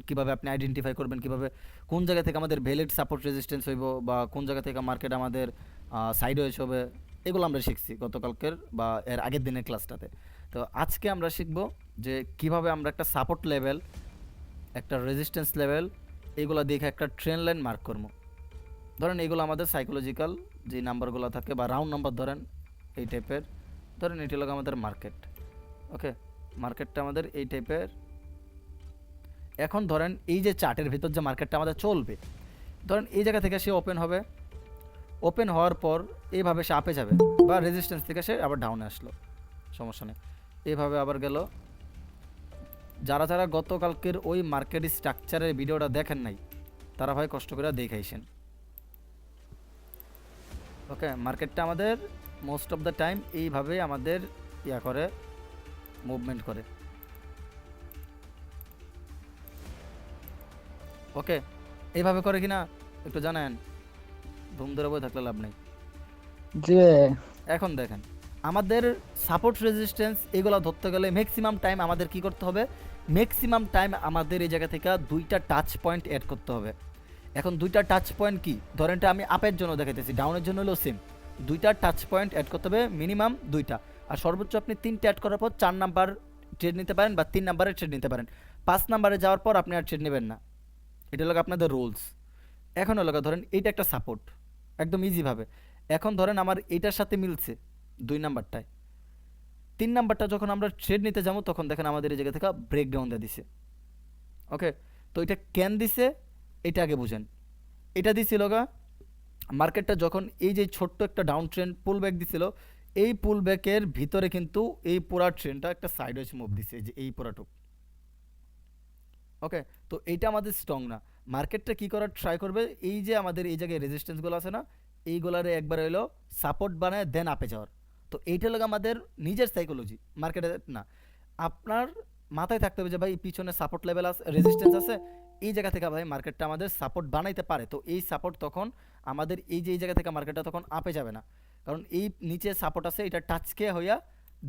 কিভাবে আপনি আইডেন্টিফাই করবেন, কিভাবে কোন জায়গা থেকে আমাদের ভ্যালিড সাপোর্ট রেজিস্ট্যান্স হইব বা কোন জায়গা থেকে মার্কেট আমাদের সাইডওয়েজ হবে, এগুলো আমরা শিখছি গতকালকের বা এর আগের দিনের ক্লাসটাতে। তো আজকে আমরা শিখব যে কিভাবে আমরা একটা সাপোর্ট লেভেল, একটা রেজিস্ট্যান্স লেভেল, এগুলো দেখে একটা ট্রেন্ড লাইন মার্ক করবো। ধরেন এগুলো আমাদের সাইকোলজিক্যাল যে নাম্বারগুলো থাকে বা রাউন্ড নাম্বার ধরেন এই টাইপের, ধরেন এটি হলো আমাদের মার্কেট। ওকে, মার্কেটটা আমাদের এই টাইপের। এখন ধরেন এই যে চার্টের ভিতর যে মার্কেটটা আমাদের চলবে, ধরেন এই জায়গা থেকে সে ওপেন হবে, ওপেন হওয়ার পর এইভাবে সে আপে যাবে বা রেজিস্ট্যান্স থেকে সে আবার ডাউনে আসলো, সমস্যা নেই, এইভাবে আবার গেল। যারা যারা গতকালকের ওই মার্কেট স্ট্রাকচারের ভিডিওটা দেখেন নাই তারা ভাই কষ্ট করে দেখাইছেন। ওকে, মার্কেটটা আমাদের মোস্ট অফ দ্য টাইম এইভাবে আমাদের ইয়া করে, মুভমেন্ট করে। ওকে, এইভাবে করে কিনা একটু জানেন, ধুম ধরে বই থাকলে লাভ নেই। জি। এখন দেখেন আমাদের সাপোর্ট রেজিস্ট্যান্স এগুলো ধরতে গেলে ম্যাক্সিমাম টাইম আমাদের কি করতে হবে, ম্যাক্সিমাম টাইম আমাদের এই জায়গা থেকে দুইটা টাচ পয়েন্ট অ্যাড করতে হবে। এখন দুইটা টাচ পয়েন্ট কি, ধরেন এটা আমি আপের জন্য দেখাইতেছি, ডাউনের জন্য হলো সেম, দুইটা টাচ পয়েন্ট অ্যাড করতে হবে মিনিমাম দুইটা, আর সর্বোচ্চ আপনি তিনটে অ্যাড করার পর 4 নাম্বার ট্রেড নিতে পারেন বা 3 নাম্বারের ট্রেড নিতে পারেন। 5 নাম্বারে যাওয়ার পর আপনি আর ট্রেড নেবেন না, এটা হলো আপনাদের রুলস। এখন হলো ধরেন এইটা একটা সাপোর্ট, একদম ইজিভাবে। এখন ধরেন আমার এইটার সাথে মিলছে 2 নাম্বারটায়, 3 নাম্বারটা যখন আমরা ট্রেড নিতে যাবো তখন দেখেন আমাদের এই জায়গা থেকে ব্রেকডাউন দিয়ে দিছে। ওকে, তো এটা কেন দিছে এটা আগে বুঝেন। এটা দিছিল গা মার্কেটটা যখন এই যে ছোট্ট একটা ডাউন ট্রেন্ড পুল ব্যাক দিছিল, এই পুল ব্যাকের ভিতরে কিন্তু এই পুরা ট্রেন্ডটা একটা সাইডওয়েজ মুভ দিছে, এই যে এই পুরাটুক। ওকে, তো এইটা আমাদের স্ট্রং না। মার্কেটটা কি করার ট্রাই করবে, এই যে আমাদের এই জায়গায় রেজিস্ট্যান্সগুলো আছে না, এইগুলারে একবার হইলো সাপোর্ট বানায় দেন আপে যাওয়ার। তো এইটা হলো আমাদের নিজের সাইকোলজি, মার্কেটে না। আপনার মাথায় থাকতে হবে যে ভাই পিছনে সাপোর্ট লেভেল আছে, রেজিস্ট্যান্স আছে, এই জায়গা থেকে ভাই মার্কেটটা আমাদের সাপোর্ট বানাইতে পারে। তো এই সাপোর্ট তখন আমাদের এই যে এই জায়গা থেকে মার্কেটটা তখন আপে যাবে না, কারণ এই নিচে সাপোর্ট আছে, এটা টাচকে হইয়া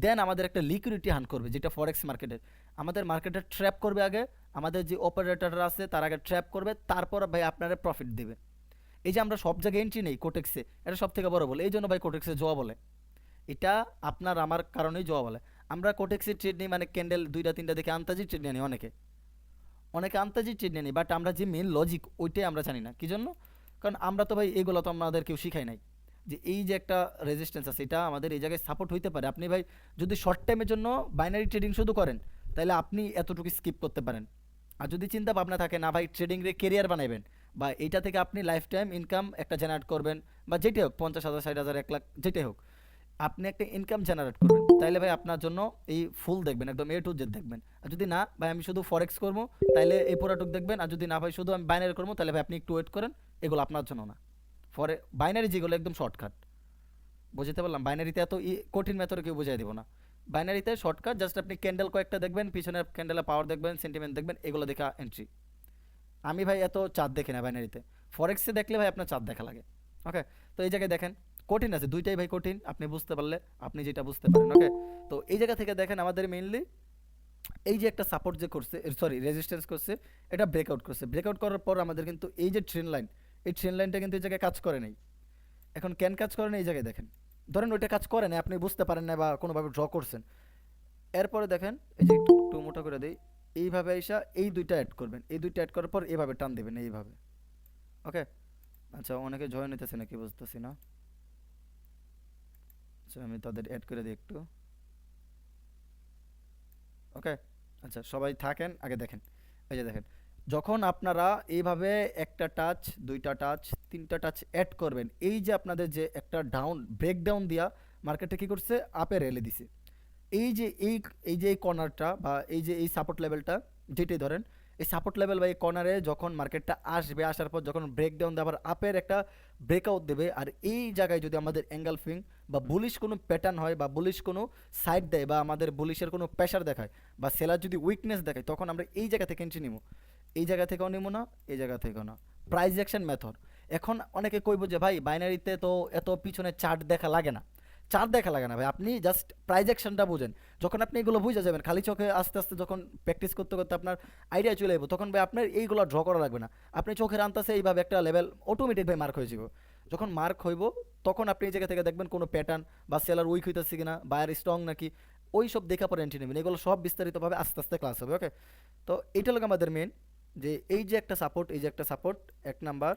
দেন আমাদের একটা লিকুইডিটি হান করবে, যেটা ফরেক্স মার্কেটের আমাদের মার্কেটে ট্র্যাপ করবে আগে, আমাদের যে অপারেটররা আছে তার আগে ট্র্যাপ করবে, তারপর ভাই আপনারা প্রফিট দেবে। এই যে আমরা সব জায়গায় এন্ট্রি নেই কোটেক্সে, এটা সব থেকে বড় বলে, এই জন্য ভাই কোটেক্সে জোয়া বলে, এটা আপনার আমার কারণেই জোয়া বলে। আমরা কোটেক্সে ট্রেড নিই মানে ক্যান্ডেল দুইটা তিনটা দেখে আন্তাজি ট্রেড নিয়ে নিই, অনেকে অনেকে আন্তাজি ট্রেড নিয়ে নিই, বাট আমরা যে মেন লজিক ওইটাই আমরা জানি না কি জন্য। কারণ আমরা তো ভাই এগুলো তো আমাদের কেউ শিখাই নাই, যে এই যে একটা রেজিস্ট্যান্স আছে এটা আমাদের এই জায়গায় সাপোর্ট হইতে পারে। আপনি ভাই যদি শর্ট টাইমের জন্য বাইনারি ট্রেডিং শুধু করেন তাহলে আপনি এতটুকু স্কিপ করতে পারেন। আর যদি চিন্তা ভাবনা থাকে না ভাই ট্রেডিংয়ে কেরিয়ার বানাবেন বা এইটা থেকে আপনি লাইফ টাইম ইনকাম একটা জেনারেট করবেন, বা যেটাই হোক 50,000 60,000 1 লাখ যেটাই হোক আপনি একটা ইনকাম জেনারেট করবেন, তাইলে ভাই আপনার জন্য এই ফুল দেখবেন, একদম এ টু জেড দেখবেন। আর যদি না ভাই আমি শুধু ফরেক্স করবো তাইলে এই পুরাটুক দেখবেন, আর যদি না ভাই শুধু আমি বাইনারি করবো তাহলে ভাই আপনি একটু ওয়েট করেন, এগুলো আপনার জন্য না। বাইনারি যেগুলো একদম শর্টকাট, বুঝতে পারলাম, বাইনারিতে এত কঠিন মেথডে কেউ বুঝাই দিব না। বাইনারিতে শর্টকাট, জাস্ট আপনি ক্যান্ডেল কয়েকটা দেখবেন, পিছনের ক্যান্ডেলের পাওয়ার দেখবেন, সেন্টিমেন্ট দেখবেন, এগুলো দেখা এন্ট্রি। আমি ভাই এত চাঁদ দেখি না বাইনারিতে, ফরেক্সে দেখলে ভাই আপনার চাঁদ দেখা লাগে। ওকে, তো এই জায়গায় দেখেন কঠিন আছে, দুইটাই ভাই কঠিন, আপনি বুঝতে পারলে আপনি যেটা বুঝতে পারেন। ওকে, তো এই জায়গা থেকে দেখেন আমাদের মেইনলি এই যে একটা সাপোর্ট যে করছে, সরি রেজিস্ট্যান্স করছে, এটা ব্রেকআউট করছে, ব্রেকআউট করার পর আমাদের কিন্তু এই যে ট্রেন লাইন, এই ট্রেন লাইনটা কিন্তু এই জায়গায় কাজ করে নাই। এখন কেন কাজ করে না এই জায়গায় দেখেন, ধরেন ওইটা কাজ করে না, আপনি বুঝতে পারেন না বা কোনোভাবে ড্র করছেন, এরপরে দেখেন এই যে একটু একটু মোটা করে দেই, এইভাবে আইসা এই দুইটা অ্যাড করবেন, এই দুইটা অ্যাড করার পর এইভাবে টান দেবেন এইভাবে। ওকে, আচ্ছা অনেকে জয়েন হইতেছে নাকি বুঝতেছি না, আচ্ছা আমি তাদের অ্যাড করে দিই একটু। ওকে, আচ্ছা সবাই থাকেন আগে দেখেন। এই যে দেখেন, যখন আপনারা এইভাবে একটা টাচ, দুইটা টাচ, তিনটা টাচ অ্যাড করবেন, এই যে আপনাদের যে একটা ডাউন ব্রেকডাউন দিয়া মার্কেটে কি করছে, আপে রেলে দিছে। এই যে এই যে এই কর্নারটা বা এই যে এই সাপোর্ট লেভেলটা যেটাই ধরেন, এই সাপোর্ট লেভেল বা এই কর্নারে যখন মার্কেটটা আসবে, আসার পর যখন ব্রেকডাউন দেবে আবার আপের একটা ব্রেকআউট দেবে, আর এই জায়গায় যদি আমাদের অ্যাঙ্গেলফিং বা বুলিশ কোনো প্যাটার্ন হয় বা বুলিশ কোনো সাইড দেয় বা আমাদের বুলিশের কোনো প্রেশার দেখায় বা সেলার যদি উইকনেস দেখায়, তখন আমরা এই জায়গা থেকে এন্ট্রি নিব, এই জায়গা থেকেও নিব না, এই জায়গা থেকেও না। Price action method. এখন অনেকে কইব যে ভাই বাইনারিতে তো এত পিছনে চার্ট দেখা লাগে না, চার্ট দেখা লাগে না ভাই, আপনি জাস্ট প্রাইজেকশনটা বুঝেন। যখন আপনি এগুলো বুঝে যাবেন খালি চোখে আস্তে আস্তে, যখন প্র্যাকটিস করতে করতে আপনার আইডিয়া চলে যাবো, তখন ভাই আপনার এইগুলো ড্র করা লাগবে না। আপনি চোখের আনতাছে এইভাবে একটা লেভেল অটোমেটিক ভাই মার্ক হয়ে যাব। যখন মার্ক হইব তখন আপনি এই জায়গা থেকে দেখবেন কোনো প্যাটার্ন বা সেলার উইক হইতেছে কিনা, বায়ার স্ট্রং নাকি, ওই সব দেখা পরে এন্ট্রি নেবেন। এগুলো সব বিস্তারিতভাবে আস্তে আস্তে ক্লাস হবে, ওকে? তো এইটা হলো আমাদের মেন, যে এই যে একটা সাপোর্ট, এই যে একটা সাপোর্ট, 1 নাম্বার,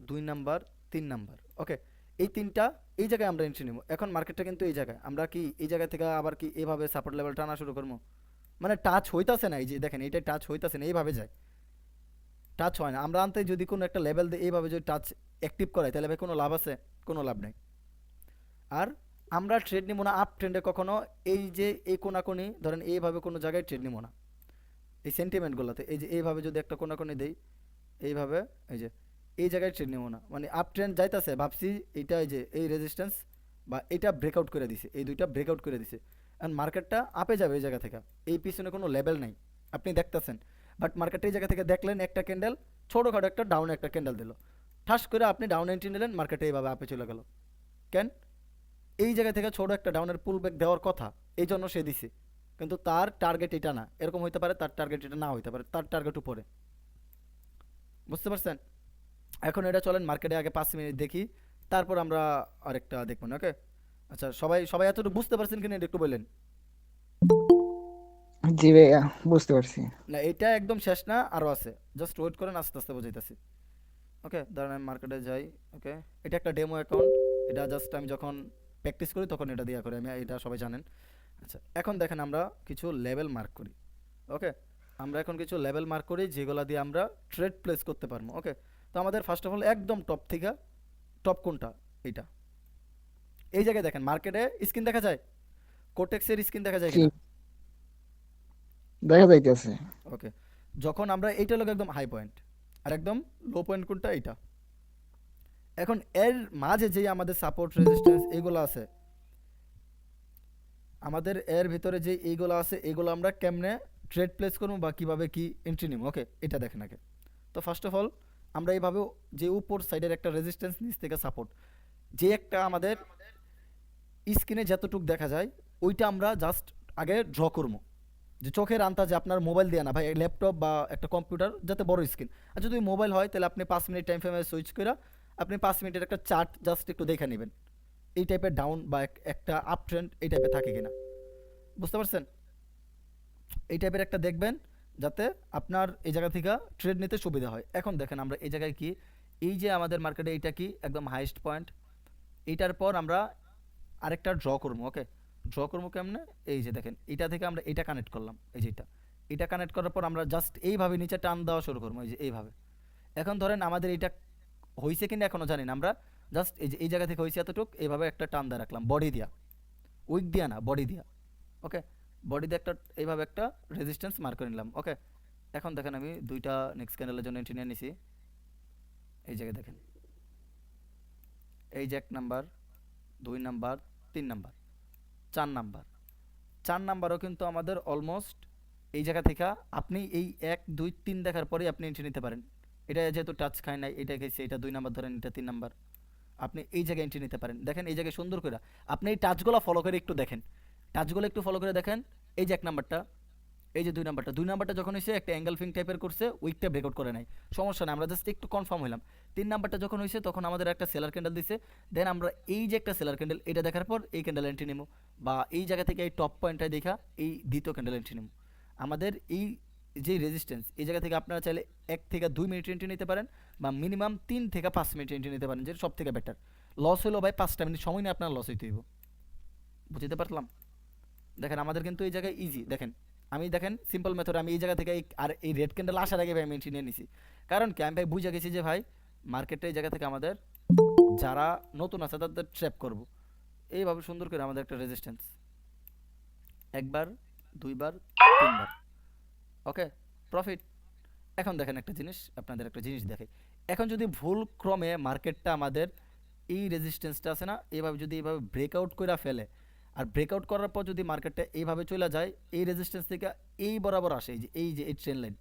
2 নাম্বার, 3 নাম্বার, ওকে? এই তিনটা, এই জায়গায় আমরা এন্ট্রি নেব। এখন মার্কেটটা কিন্তু এই জায়গায়, আমরা কি এই জায়গা থেকে আবার কি এইভাবে সাপোর্ট লেভেল টানা শুরু করবো? মানে টাচ হইতাছে না, এই যে দেখেন এইটা টাচ হইতাছে না, এইভাবে যায়, টাচ হয় না। আমরা আনতে যদি কোনো একটা লেভেল দিয়ে এইভাবে যদি টাচ অ্যাক্টিভ করাই, তাহলে ভাই কোনো লাভ আছে? কোনো লাভ নেই। আর আমরা ট্রেড নিব না আপ ট্রেন্ডে কখনো। এই যে এই কোনাকুনি ধরেন এইভাবে কোনো জায়গায় ট্রেড নিব না, এই সেন্টিমেন্টগুলোতে এই যে এইভাবে যদি একটা কোনাকুনি দেই, এইভাবে, এই যে এই জায়গায় ট্রেড নেবো না। মানে আপ ট্রেন্ড যাইতাছে, ভাবছি এইটা, এই যে এই রেজিস্ট্যান্স বা এটা ব্রেকআউট করে দিছে, এই দুইটা ব্রেকআউট করে দিছে, আর মার্কেটটা আপে যাবে এই জায়গা থেকে। এই পিছনে কোনো লেভেল নাই, আপনি দেখতেছেন। বাট মার্কেটটা এই জায়গা থেকে দেখলেন একটা ক্যান্ডেল, ছোটোখাটো একটা ডাউনে একটা ক্যান্ডেল দিল, ঠাস করে আপনি ডাউন এন্ট্রি নিলেন, মার্কেটে এইভাবে আপে চলে গেল। কেন? এই জায়গা থেকে ছোট একটা ডাউনের পুল ব্যাক দেওয়ার কথা, এই জন্য সে দিছে। কিন্তু তার টার্গেট এটা না, এরকম হইতে পারে তার টার্গেট এটা না হইতে পারে, তার টার্গেট উপরে। বুঝতে পারছেন? এখন এটা চলেন মার্কেটে আগে 5 মিনিট দেখি, তারপর আমরা আরেকটা দেখবো না, ওকে? আচ্ছা, সবাই সবাই এতটুকু বুঝতে পারছেন কিনা এটা একটু বললেন। জি ভাইয়া, বুঝতে পারছি। না, এটা একদম শেষ না, আরও আছে, জাস্ট ওয়েট করেন, আস্তে আস্তে বুঝাইতেছি। ওকে, দাঁড়ান আমি মার্কেটে যাই। ওকে, এটা একটা ডেমো অ্যাকাউন্ট, এটা জাস্ট আমি যখন প্র্যাকটিস করি তখন এটা দিয়া করি আমি, এটা সবাই জানেন। আচ্ছা, এখন দেখেন আমরা কিছু লেভেল মার্ক করি, ওকে? আমরা এখন কিছু লেভেল মার্ক করি যেগুলো দিয়ে আমরা ট্রেড প্লেস করতে পারবো, ওকে? তো আমাদের ফার্স্ট অফ অল একদম টপ থেকে, টপ কোনটা? এইটা। এই জায়গায় দেখেন মার্কেটে স্ক্রিন দেখা যায়, কোটেক্সের স্ক্রিন দেখা যায় জি, কিনা? দেখা যাইতেছে। ওকে, যখন আমরা এইটা লোক একদম হাই পয়েন্ট, আর একদম লো পয়েন্ট কোনটা? এইটা। এখন এর মাঝে যেই আমাদের সাপোর্ট রেজিস্ট্যান্স এইগুলো আছে, আমাদের এর ভিতরে যে এইগুলো আছে, এগুলো আমরা কেমনে ট্রেড প্লেস করবো বা কীভাবে কি এন্ট্রি নিব, ওকে? এটা দেখেন আগে। তো ফার্স্ট অফ অল আমরা এইভাবে, যে উপর সাইডের একটা রেজিস্ট্যান্স, নিচ থেকে সাপোর্ট, যে একটা আমাদের স্ক্রিনে যতটুক দেখা যায়, ওইটা আমরা জাস্ট আগে ড্র করবো। যে চোখের আন্দাজে, আপনার মোবাইল দিয়ে না ভাই, ল্যাপটপ বা একটা কম্পিউটার যাতে বড় স্ক্রিন। আর যদি মোবাইল হয় তাহলে আপনি 5 মিনিট টাইম ফ্রেমে সুইচ করে আপনি 5 মিনিটের একটা চার্ট জাস্ট একটু দেখে নেবেন, এই টাইপের ডাউন বা একটা আপ ট্রেন্ড এই টাইপের থাকে কিনা। বুঝতে পারছেন? এই টাইপের একটা দেখবেন, যাতে আপনার এই জায়গা থেকে ট্রেড নিতে সুবিধা হয়। এখন দেখেন আমরা এই জায়গায় কি, এই যে আমাদের মার্কেটে এইটা কি একদম হাইয়েস্ট পয়েন্ট, এইটার পর আমরা আরেকটা ড্র করবো, ওকে? ড্র করবো কেমনে? এই যে দেখেন, এটা থেকে আমরা এটা কানেক্ট করলাম, এই যে এটা কানেক্ট করার পর আমরা জাস্ট এইভাবে নিচে টান দেওয়া শুরু করবো, এই যে এইভাবে। এখন ধরেন আমাদের এটা হয়েছে কিনা এখনও জানি না, আমরা জাস্ট এই যে এই জায়গা থেকে হয়েছে এতটুক, এইভাবে একটা টান দিয়ে রাখলাম বডি দিয়া, উইক দিয়া না, বডি দিয়া, ওকে? বডি দিয়ে একটা এইভাবে একটা রেজিস্ট্যান্স মার্ক করে নিলাম, ওকে? এখন দেখেন আমি দুইটা নেক্সট ক্যান্ডেলের জন্য এন্ট্রি নিয়ে নিছি। এই জায়গায় দেখেন, এই যে 1 নাম্বার, 2 নাম্বার, 3 নাম্বার, 4 নাম্বার, 4 নাম্বারও কিন্তু আমাদের অলমোস্ট এই জায়গা থেকে, আপনি এই 1 2 3 দেখার পরেই আপনি এন্ট্রি নিতে পারেন। এটা যেহেতু টাচ খায় নাই, এটা খেয়েছে, এটা 2 নাম্বার ধরেন, এটা 3 নাম্বার, আপনি এই জায়গায় এন্ট্রি নিতে পারেন। দেখেন এই জায়গায় সুন্দর করে আপনি এই টাচগুলো ফলো করে একটু দেখেন, টাচগুলো একটু ফলো করে দেখেন। এই যে 1 নাম্বারটা, এই যে 2 নাম্বারটা, 2 নাম্বারটা যখন হয়েছে একটা অ্যাঙ্গেল ফিং টাইপের করছে, উইকটা ব্রেকআউট করে নাই, সমস্যা নেই, আমরা জাস্ট একটু কনফার্ম হইলাম। 3 নাম্বারটা যখন হয়েছে তখন আমাদের একটা সেলার ক্যান্ডেল দিছে, দেন আমরা এই যে একটা সেলার ক্যান্ডেল, এটা দেখার পর এই ক্যান্ডেল এন্ট্রি নেবো, বা এই জায়গা থেকে এই টপ পয়েন্টটায় দেখা এই দ্বিতীয় ক্যান্ডেল এন্ট্রি নেবো। আমাদের এই যে রেজিস্ট্যান্স, এই জায়গা থেকে আপনারা চাইলে 1 থেকে 2 মিনিট এন্ট্রি নিতে পারেন, বা মিনিমাম 3 থেকে 5 মিনিট এন্ট্রি নিতে পারেন, যেটা সব থেকে বেটার। লস হলো ভাই 5টা মিনিট সময় নিয়ে আপনার লস হইতে হইব। বুঝতে পারলাম? দেখেন আমাদের কিন্তু এই জায়গায় ইজি, দেখেন আমি দেখেন সিম্পল মেথড, আমি এই জায়গা থেকে আর এই রেড ক্যান্ডেল আসার আগে ভাই আমি এন্ট্রি নিয়ে নিছি। কারণ কি, আমি ভাই বুঝে গেছি যে ভাই মার্কেটে এই জায়গা থেকে আমাদের যারা নতুন আছে তাদের ট্র্যাপ করব। এইভাবে সুন্দর করে আমাদের একটা রেজিস্ট্যান্স, একবার, দুইবার, তিনবার, ওকে? প্রফিট। এখন দেখেন একটা জিনিস, আপনাদের একটা জিনিস দেখে, এখন যদি ভুল ক্রমে মার্কেটটা আমাদের এই রেজিস্ট্যান্সটা আছে না, এইভাবে যদি এইভাবে ব্রেকআউট করে ফেলে, আর ব্রেকআউট করার পর যদি মার্কেটটা এইভাবে চলে যায় এই রেজিস্ট্যান্স থেকে, এই বরাবর আসে, এই যে এই ট্রেন লাইন,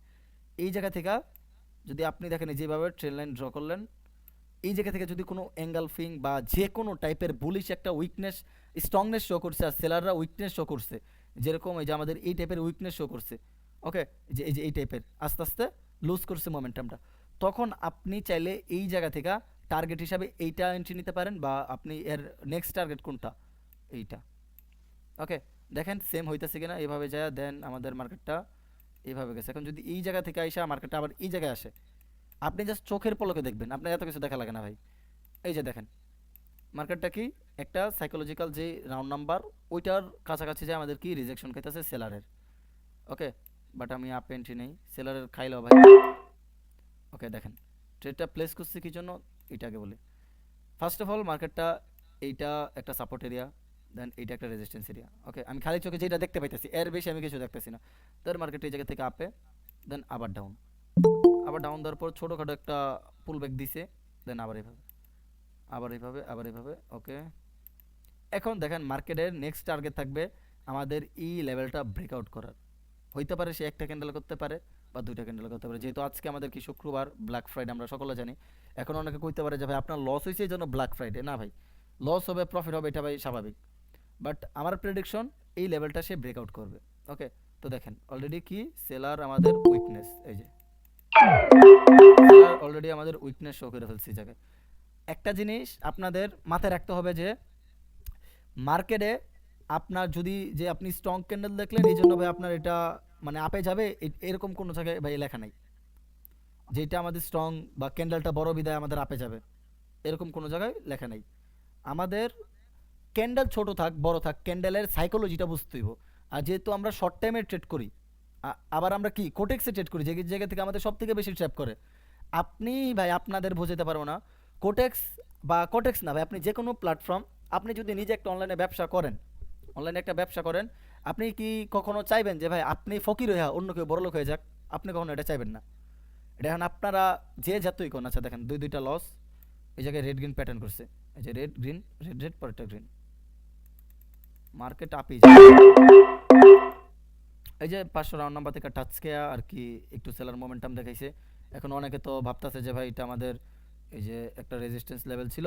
এই জায়গা থেকে যদি আপনি দেখেন যেভাবে ট্রেন লাইন ড্র করলেন, এই জায়গা থেকে যদি কোনো এঙ্গালফিং বা যে কোনো টাইপের বুলিশ একটা উইকনেস স্ট্রংনেস শো করছে আর সেলাররা উইকনেস শো করছে, যেরকম এই যে আমাদের এই টাইপের উইকনেস শো করছে, ওকে, যে এই টাইপের আস্তে আস্তে লুজ করছে মোমেন্টামটা, তখন আপনি চাইলে এই জায়গা থেকে টার্গেট হিসাবে এইটা এন্ট্রি নিতে পারেন, বা আপনি এর নেক্সট টার্গেট কোনটা, এইটা। ওকে, দেখেন সেম হইতেছে কিনা, এইভাবে যায় দেন আমাদের মার্কেটটা এইভাবে গেছে। এখন যদি এই জায়গা থেকে আইসা মার্কেটটা আবার এই জায়গায় আসে, আপনি জাস্ট চোখের পলকে দেখবেন, আপনার এত কিছু দেখা লাগে না ভাই। এই যে দেখেন মার্কেটটা কি একটা সাইকোলজিক্যাল যে রাউন্ড নাম্বার, ওইটার কাছাকাছি যে আমাদের কি রিজেকশন খাইতেছে সেলারের। ওকে, বাট আমি আপ এন্ট্রি নেই, সেলারের খাইলো ভাই। ওকে দেখেন ট্রেডটা প্লেস করছি কি জন্য, এটাকে বলি ফার্স্ট অফ অল মার্কেটটা এইটা একটা সাপোর্ট এরিয়া, দেন এইটা একটা রেজিস্ট্যান্স এরিয়া। ওকে, আমি খালি চোখে যেটা দেখতে পাইতেছি, এর বেশি আমি কিছু দেখতেছি না। তার মার্কেট এই জায়গা থেকে আপে, দেন আবার ডাউন, আবার ডাউন দেওয়ার পর ছোটোখাটো একটা পুল ব্যাক দিছে, দেন আবার এইভাবে, আবার এইভাবে, আবার এইভাবে। ওকে, এখন দেখেন মার্কেটের নেক্সট টার্গেট থাকবে আমাদের এই লেভেলটা ব্রেকআউট করার। হইতে পারে সে একটা ক্যান্ডেল করতে পারে বা দুইটা ক্যান্ডেল করতে পারে, যেহেতু আজকে আমাদের কি শুক্রবার, ব্ল্যাক ফ্রাইডে আমরা সকলে জানি। এখন অনেকে কইতে পারে যে ভাই আপনার লস হয়েছে এই জন্য ব্ল্যাক ফ্রাইডে, না ভাই, লস হবে প্রফিট হবে এটা ভাই স্বাভাবিক, বাট আমার প্রেডিকশন এই লেভেলটা সে ব্রেকআউট করবে। ওকে, তো দেখেন অলরেডি কি সেলার আমাদের উইকনেস, এই যে সেলার অলরেডি আমাদের উইকনেস শো করে ফেলছে এই জায়গায়। একটা জিনিস আপনাদের মাথায় রাখতে হবে যে মার্কেটে আপনার যদি যে আপনি স্ট্রং ক্যান্ডেল দেখলেন এই জন্য ভাই আপনার এটা মানে আপে যাবে, এরকম কোনো জায়গায় ভাই লেখা নাই যেটা আমাদের স্ট্রং বা ক্যান্ডেলটা বড় বিদায় আমাদের আপে যাবে, এরকম কোনো জায়গায় লেখা নাই। আমাদের ক্যান্ডেল ছোট থাক বড় থাক, ক্যান্ডেলের সাইকোলজিটা বুঝতে হইব। আর যেহেতু আমরা শর্ট টাইমে ট্রেড করি, আবার আমরা কি কোটেক্সে ট্রেড করি, যে জায়গা থেকে আমাদের সব থেকে বেশি ট্র্যাপ করে, আপনি ভাই আপনাদের বোঝাতে পারবো না। কোটেক্স বা কোটেক্স না ভাই, আপনি যে কোনো প্ল্যাটফর্ম, আপনি যদি নিজে একটা অনলাইনে ব্যবসা করেন, অনলাইনে একটা ব্যবসা করেন, আপনি কি কখনো চাইবেন যে ভাই আপনি ফকির হয়ে অন্য কেউ বড়লোক হয়ে যাক? আপনি কখনো এটা চাইবেন না। এটা এখন আপনারা যে যতই কোন, আচ্ছা দেখেন দুইটা লস, এই জায়গায় রেড গ্রিন প্যাটার্ন করছে, এই যে রেড গ্রিন, রেড রেড পরেরটা গ্রিন, মার্কেট আপই যায়। এই যে 500 রাউন্ড নাম্বার থেকে টাচ কেয়া আর কি একটু সেলার মোমেন্টাম দেখাইছে। এখন অনেকে তো ভাবতেছে যে ভাই এটা আমাদের এই যে একটা রেজিস্ট্যান্স লেভেল ছিল,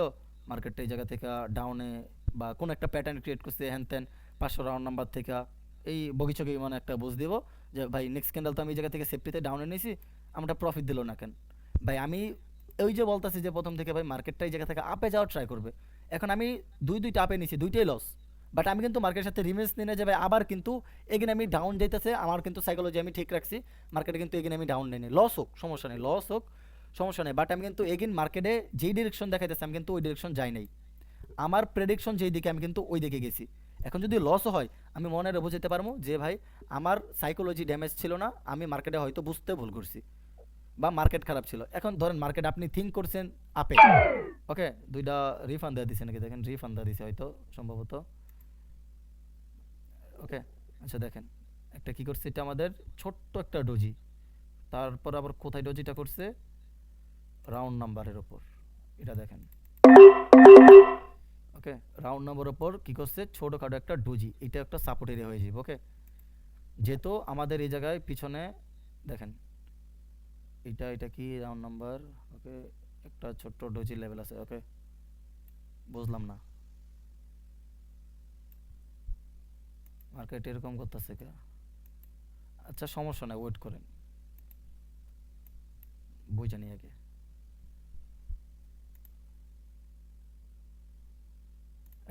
মার্কেটটা এই জায়গা থেকে ডাউনে বা কোন একটা প্যাটার্ন ক্রিয়েট করছে হ্যান ত্যান, 500 রাউন্ড নাম্বার থেকে এই বগিচকি মানে একটা বুঝ দিব যে ভাই নেক্সট ক্যান্ডেল তো আমি এই জায়গা থেকে সেফটিতে ডাউনে নিয়েছি, আমরা প্রফিট দিল না কেন? ভাই আমি ওই যে বলতাছি যে প্রথম থেকে ভাই মার্কেটটা এই জায়গা থেকে আপে যাওয়ার ট্রাই করবে। এখন আমি দুইটা আপে নিছি, দুইটাই লস, বাট আমি কিন্তু মার্কেটের সাথে রিমেন্স নিয়ে যাবে আবার কিন্তু এগিন আমি ডাউন যাইতেছে, আমার কিন্তু সাইকোলজি আমি ঠিক রাখছি, মার্কেটে কিন্তু এগিন আমি ডাউন নেই, লস হোক সমস্যা নেই, লস হোক সমস্যা নেই, বাট আমি কিন্তু এগিন মার্কেটে যেই ডিরেকশন দেখাইতেছে আমি কিন্তু ওই ডিরেকশন যাই নাই, আমার প্রেডিকশন যেই দিকে আমি কিন্তু ওই দিকে গেছি। এখন যদি লসও হয় আমি মনে বোঝাতে পারবো যে ভাই আমার সাইকোলজি ড্যামেজ ছিল না, আমি মার্কেটে হয়তো বুঝতে ভুল করছি বা মার্কেট খারাপ ছিল। এখন ধরেন মার্কেট আপনি থিঙ্ক করছেন আপে, ওকে, দুইটা রিফান্ড দেওয়া দিছে নাকি, দেখেন রিফান্ড দেওয়া দিছে হয়তো সম্ভবত। ওকে, আচ্ছা দেখেন একটা কি করছে, এটা আমাদের ছোট্ট একটা ডোজি, তারপর আবার কোথায় ডোজিটা করছে, রাউন্ড নাম্বারের ওপর, এটা দেখেন। ওকে, রাউন্ড নাম্বারের ওপর কি করছে, ছোটখাটো একটা ডোজি, এটা একটা সাপোর্ট এরিয়া হয়ে যাবে। ওকে, যেহেতু আমাদের এই জায়গায় পিছনে দেখেন এটা কি রাউন্ড নাম্বার, ওকে, একটা ছোট্ট ডোজি লেভেল আছে। ওকে, বুঝলাম না মার্কেট এরকম করতেছে কে। আচ্ছা সমস্যা নাই, ওয়েট করেন, বই জানি আগে।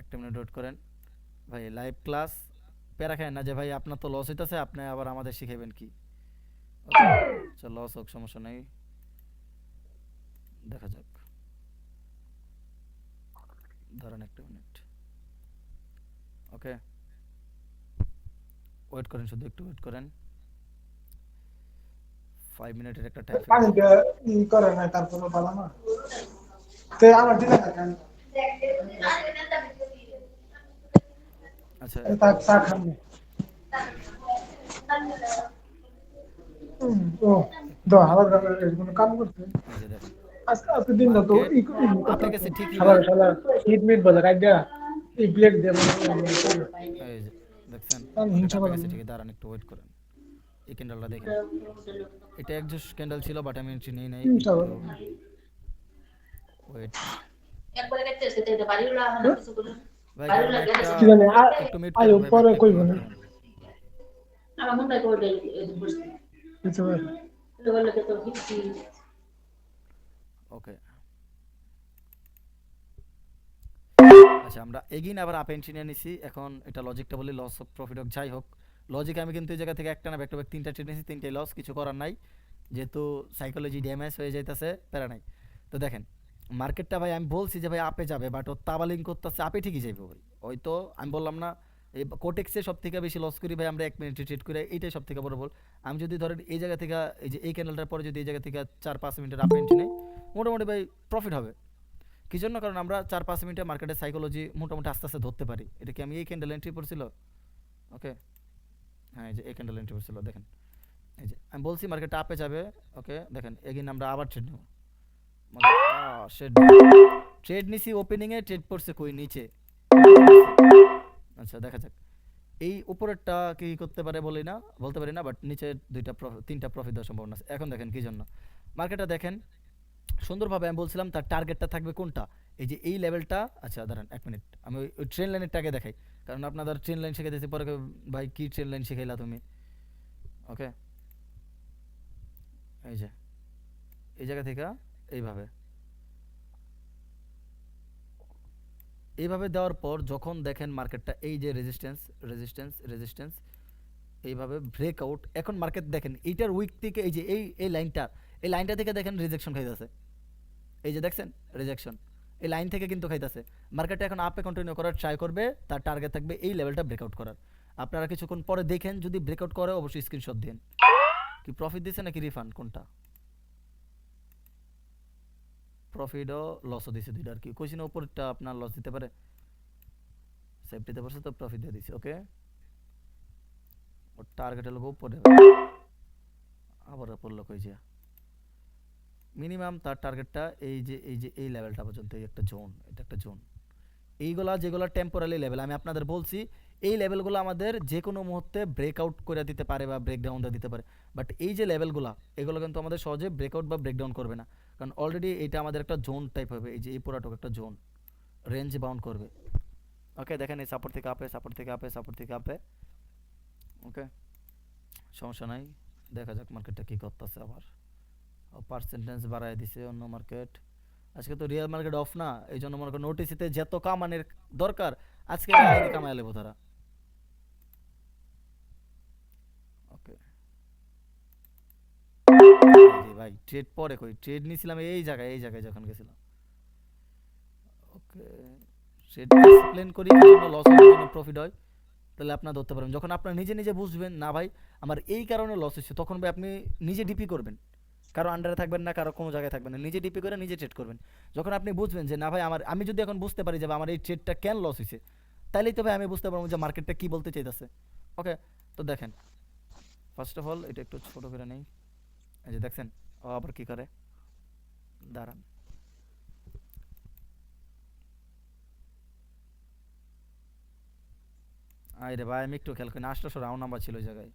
একটা মিনিট ওয়েট করেন ভাই, লাইভ ক্লাস প্যারা খায় না যে ভাই আপনার তো লস হইতেছে আপনি আবার আমাদের শিখাইবেন কি। ওকে, আচ্ছা লস হোক সমস্যা নেই, দেখা যাক, ধরেন একটা মিনিট। ওকে, ওয়েট করেন, শুধু একটু ওয়েট করেন, 5 মিনিটের একটা টাইম ফ্রেম দিব। পানিটা করে না তারপরে ভালো না তো আমার দিলে না কেন আচ্ছা তার চা খান ও তো হাওয়া কোনো কাম করছে এই যে দেখেন আজকে আজকে দিনটা তো মার্কেট ই আপে করতেছে গেছে ঠিকই শালা ভাই, শালা হিট মিট বাজার কাইডা এই ব্লেড দিয়ে এই যে দেখছেন আমি মার্কেট হিংসা আপে করলাম গেছে ঠিকই, দাঁড়ান একটু ওয়েট করেন। এই ক্যান্ডেলটা দেখেন, এটা একজোস ক্যান্ডেল ছিল বাট আমি চিনি নাই হিংসা একটু। করলাম ওয়েট ভাই কারণ একটা কি জানি একটু মিউট আয়ো করেন ভাই, পরে মাইকটা একটু কইব মিউট না করেন। বুঝতে পারি ওকে, আচ্ছা আমরা এগিন আবার আপ এন্ট্রি নিয়ে নিছি। এখন এটা লজিকটা বলি, লস অফ প্রফিট হোক যাই হোক, লজিক আমি কিন্তু এই জায়গা থেকে একটা না ব্যাক টু ব্যাক তিনটা ট্রেড নিয়েছি, তিনটাই লস, কিছু করার নাই, যেহেতু সাইকোলজি ড্যামেজ হয়ে যাইতেছে, প্যারা নাই। তো দেখেন মার্কেটটা ভাই আমি বলছি যে ভাই আপে যাবে, বাট ও তাবালিং করতেছে, আপে ঠিকই যাইবে ভাই। হয়তো আমি বললাম না এই কোটেক্সে সব থেকে বেশি লস করি ভাই আমরা 1 মিনিটে ট্রেড করে, এইটাই সব থেকে বড় বল। আমি যদি ধরেন এই জায়গা থেকে এই যে এই ক্যান্ডেলটার পরে যদি এই জায়গা থেকে 4-5 মিনিটের আপ এন্ট্রি নেই, মোটামুটি ভাই প্রফিট হবে। কি জন্য? কারণ আমরা 4-5 মিনিটে মার্কেটের সাইকোলজি মোটামুটি আস্তে আস্তে ধরতে পারি। এটা কি আমি এই ক্যান্ডেল এন্ট্রি পড়ছিল? ওকে, হ্যাঁ এই যে এই ক্যান্ডেল এন্ট্রি পড়ছিল, দেখেন এই যে আমি বলছি মার্কেট আপে যাবে। ওকে দেখেন এগিন আমরা আবার ট্রেড নেব। ট্রেড নিছি ওপেনিংয়ে, ট্রেড পড়ছে কই নিচে। আচ্ছা দেখা যাক এই উপরেরটা কি করতে পারে বলি না, বলতে পারি না, বাট নিচে তিনটা প্রফিট দেওয়ার সম্ভাবনা আছে। এখন দেখেন কি জন্য মার্কেটটা দেখেন সুন্দরভাবে, আমি বলছিলাম তার টার্গেটটা থাকবে কোনটা, এই যে এই লেভেলটা। আচ্ছা দাঁড়ান 1 মিনিট, আমি ওই ট্রেন লাইনেরটাকে দেখাই, কারণ আপনাদের ট্রেন লাইন শিখাইতেছি পরে ভাই কি ট্রেন লাইন শিখাইলা তুমি। ওকে এই যে এই জায়গা থেকে এইভাবে এইভাবে দেওয়ার পর যখন দেখেন মার্কেটটা এই যে রেজিস্ট্যান্স রেজিস্ট্যান্স রেজিস্ট্যান্স এইভাবে ব্রেকআউট, এখন মার্কেট দেখেন এইটার উইক থেকে এই যে এই লাইনটা থেকে দেখেন রিজেকশন খাইতেছে, এই যে দেখছেন রিজেকশন, এই লাইন থেকে কিন্তু খাইতেছে। মার্কেটে এখন আপে কন্টিনিউ করার ট্রাই করবে, তার টার্গেট থাকবে এই লেভেলটা ব্রেকআউট করার। আপনারা কিছুক্ষণ পরে দেখেন যদি ব্রেকআউট করে অবশ্যই স্ক্রিনশট দিন। কি প্রফিট দিছে নাকি রিফান্ড কোনটা? প্রফিটও লসও দিছে দুইটা, আর কি কইছি না উপরটা আপনার লস দিতে পারে, সেফটিতে পড়ছে তো প্রফিট দিয়ে দিছে। ওকে ওর টার্গেট হলো উপরে, আবার পড়লো কই যে মিনিমাম তার টার্গেটটা এই যে এই লেভেলটা পর্যন্ত, এই একটা জোন, এটা একটা জোন। এইগুলা যেগুলো টেম্পোরারি লেভেল আমি আপনাদের বলছি, এই লেভেলগুলো আমাদের যে কোনো মুহূর্তে ব্রেকআউট করে দিতে পারে বা ব্রেকডাউন দিয়ে দিতে পারে। বাট এই যে লেভেলগুলো এগুলো কিন্তু আমাদের সহজে ব্রেকআউট বা ব্রেকডাউন করবে না, কারণ অলরেডি এটা আমাদের একটা জোন টাইপ হবে, এই যে এই পুরাটুকু একটা জোন রেঞ্জ বাউন্ড করবে। ওকে দেখেন এই সাপোর্ট থেকে আপে, সাপোর্ট থেকে আপে, সাপোর্ট থেকে আপে। ওকে সমস্যা নাই, দেখা যাক মার্কেটটা কী করতেছে। আবার পার্সেন্টেজ বাড়ায় দিছে অন্য মার্কেট, আজকে তো রিয়েল মার্কেট অফ না, এই জন্য মনে করেন নোটিসিতে যত কামানের দরকার আজকে বাইরে কামায় লেবো তারা। ওকে ভাই ট্রেড পরে কই, ট্রেড নিছিলাম এই জায়গায় যখন গেছিলাম। ওকে ট্রেড এক্সপ্লেন করি কি জন্য লস হয়, কি জন্য প্রফিট হয়, তাহলে আপনারা ধরতে পারবেন। যখন আপনারা নিজে নিজে বুঝবেন না ভাই আমার এই কারণে লস হচ্ছে, তখন ভাই আপনি নিজে ডিপি করবেন, কারো আন্ডারে থাকবেন না, কারো কোনো জায়গায় থাকবেন না, নিজে ডিপি করে নিজে ট্রেড করবেন। যখন আপনি বুঝবেন যে না ভাই আমি যদি এখন বুঝতে পারি যে ভাই আমার এই ট্রেডটা কেন লস হয়েছে, তাইলেই তো ভাই আমি বুঝতে পারবো যে মার্কেটটা কি বলতে চাইতেছে। ওকে তো দেখেন ফার্স্ট অফ অল এটা একটু ছোট করে নেই, এই যে দেখছেন ও আবার কি করে, দাঁড়ান আরে ভাই আমি একটু খেয়াল করি না, 800 রাউন্ড নাম্বার ছিল ওই জায়গায়,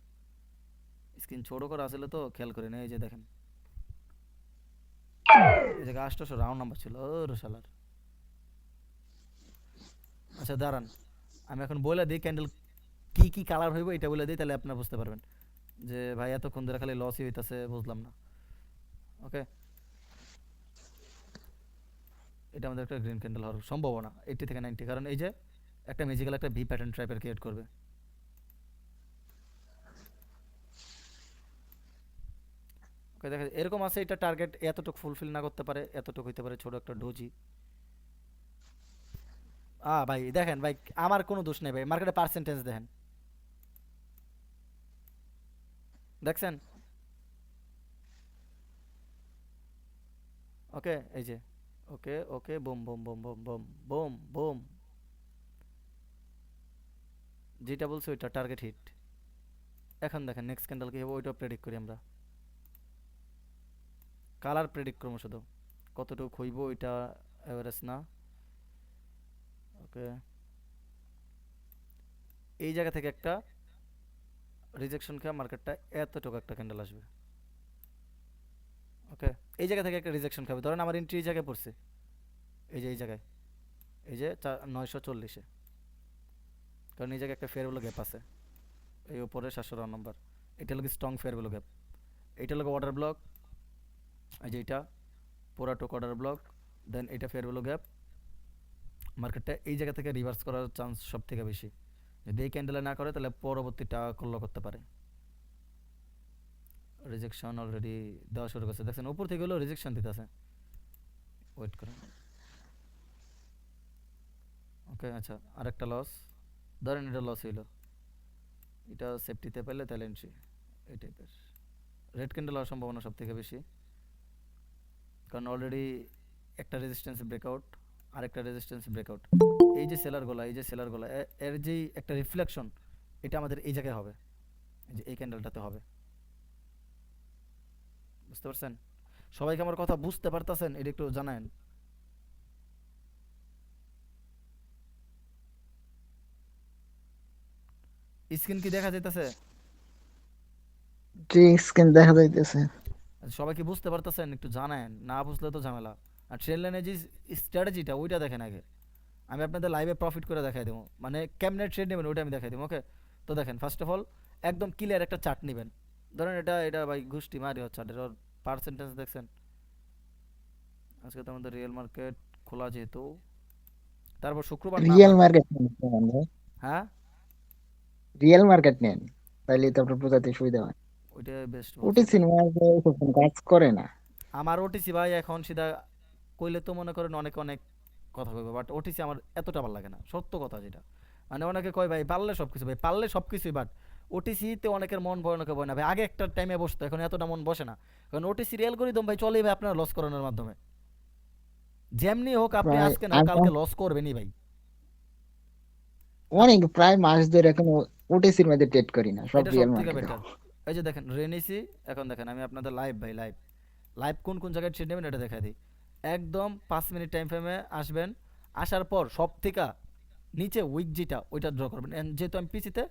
স্ক্রিন ছোট করে আসলে তো খেয়াল করি না। এই যে দেখেন এই জায়গায় 800 রাউন্ড নাম্বার ছিল, ও রসালার। আচ্ছা দাঁড়ান আমি এখন বলে দিই ক্যান্ডেল কি কি কালার হইব, এটা বলে দিই, তাহলে আপনারা বুঝতে পারবেন যে ভাই এতক্ষণ ধরে খালি লসই হইতাছে, বুঝলাম না। ওকে এটা আমাদের একটা গ্রিন ক্যান্ডেল হওয়ার সম্ভাবনা 80 থেকে 90, কারণ এই যে একটা ম্যাজিক্যাল একটা ভি প্যাটার্ন টাইপের ক্রিয়েট করবে। ওকে দেখা এরকম আছে, এটা টার্গেট এতটুকু ফুলফিল না করতে পারে, এতটুকু হইতে পারে ছোট একটা ডোজি। ভাই দেখেন ভাই আমার কোনো দোষ নেই ভাই, মার্কেটে পার্সেন্টেজ দেখেন, দেখছেন। ওকে এই যে okay okay boom boom boom boom boom boom boom, যেটা বলছি ওইটা টার্গেট হিট। এখন দেখেন নেক্সট ক্যান্ডেল কি হবে ওইটাও প্রেডিক্ট করি আমরা, কালার প্রেডিক্ট করবো শুধু, কতটুকু হইব ওইটা এভারেজ না। ওকে এই জায়গা থেকে একটা রিজেকশন খেয়ে মার্কেটটা এতটুকু একটা ক্যান্ডেল আসবে। ওকে এই জায়গা থেকে একটা রিজেকশন খাবে, ধরেন আমার এন্ট্রি এই জায়গায় পড়ছে, এই যে এই জায়গায়, এই যে 940-এ, কারণ এই জায়গায় একটা ফেয়ার ভ্যালু গ্যাপ আছে, এই উপরে 700 নম্বর, এটা হলো স্ট্রং ফেয়ার ভ্যালু গ্যাপ। এটা হলো অর্ডার ব্লক, এই যে এটা পুরা টুক অর্ডার ব্লক, দেন এটা ফেয়ার ভ্যালু গ্যাপ। মার্কেটটা এই জায়গা থেকে রিভার্স করার চান্স সব থেকে বেশি, যদি এই ক্যান্ডেলে না করে তাহলে পরবর্তীটা কল্লো করতে পারে। রিজেকশন অলরেডি দেওয়া শুরু করছে, দেখছেন উপর থেকে হলো রিজেকশন দিতেছে। ওয়েট করেন, ওকে আচ্ছা আরেকটা লস, ধরেন এটা লস হইলো, এটা সেফটিতে পেলে তাহলে এন্ট্রি। এই টাইপের রেড ক্যান্ডেল হওয়ার সম্ভাবনা সব থেকে বেশি, কারণ অলরেডি একটা রেজিস্ট্যান্স ব্রেকআউট, আরেকটা রেজিস্ট্যান্স ব্রেকআউট। এই যে সেলার গোলা, এই যে সেলার গোলা, এর যেই একটা রিফ্লেকশন, এটা আমাদের এই জায়গায় হবে, এই যে এই ক্যান্ডেলটাতে হবে। বুঝতে পারছেন? সবাইকে আমার কথা বুঝতে পারতেছেন? এটা একটু জানান। স্ক্রিন কি দেখা যাইতেছে? জি স্ক্রিন দেখা যাইতেছে। সবাই কি বুঝতে পারতেছেন? একটু জানান, না বুঝলে তো ঝামেলা। আর ট্রেড লাইনের যে স্ট্র্যাটেজিটা ওইটা দেখেন আগে, আমি আপনাদের লাইভে প্রফিট করে দেখাই দেবো, মানে কেমনে ট্রেড নেবেন ওইটা আমি দেখাই দেবো। ওকে, তো দেখেন ফার্স্ট অফ অল একদম ক্লিয়ার একটা চার্ট নেবেন। ধরেন এটা এটা ভাই ঘুষ্টি মারি হচ্ছে, আর এর পার্সেন্টেজ দেখছেন। আজকে তো আমাদের রিয়েল মার্কেট খোলা যেহেতু, তারপর শুক্রবার না রিয়েল ভাই। মার্কেট নেন ভাই, হ্যাঁ, রিয়েল মার্কেট নেন, তাইলে তো আপনার বোঝাতে সুবিধা হয়। ওইটাই বেস্ট ওটি বলছেন। সিনেমা কাজ করে না। আমার ওটিসি ভাই এখন সিধা কইলে তো মনে করেন অনেক অনেক কথা কইবে, বাট ওটিসি আমার এতটা ভালো লাগে না, সত্য কথা যেটা। মানে অনেকে কয় ভাই পারলে সব কিছু, ভাই পারলে সব কিছুই, বাট ওটিসিতে অনেকের মন ভয়, অনেকে ভয় না ভাই। আগে একটা টাইমে বসতো, এখন এতটা মন বসে না, কারণ ওটিসি রিয়েল করে দম ভাই চলেই ভাই আপনার লস করানোর মাধ্যমে। যেমনি হোক আপনি প্রায় আজকে না হোক আমি কালকে লস করবেনই ভাই। অনেক প্রায় মাস ধরে এখন ওটিসির মধ্যে ট্রেড করি না, সব এটা সব রিয়েল থেকে মার্কেটে। বেটার। এই যে দেখেন রেনিসি, এখন দেখেন আমি আপনাদের লাইভ ভাই, লাইভ লাইভ কোন কোন জায়গায় ট্রেড নেবেন এটা দেখা দিই। একদম 5 মিনিট টাইম ফ্রেমে আসবেন, আসার পর সব থেকে নিচে উইক যেটা ওইটা ড্র করবেন। যেহেতু আমি পিসিতে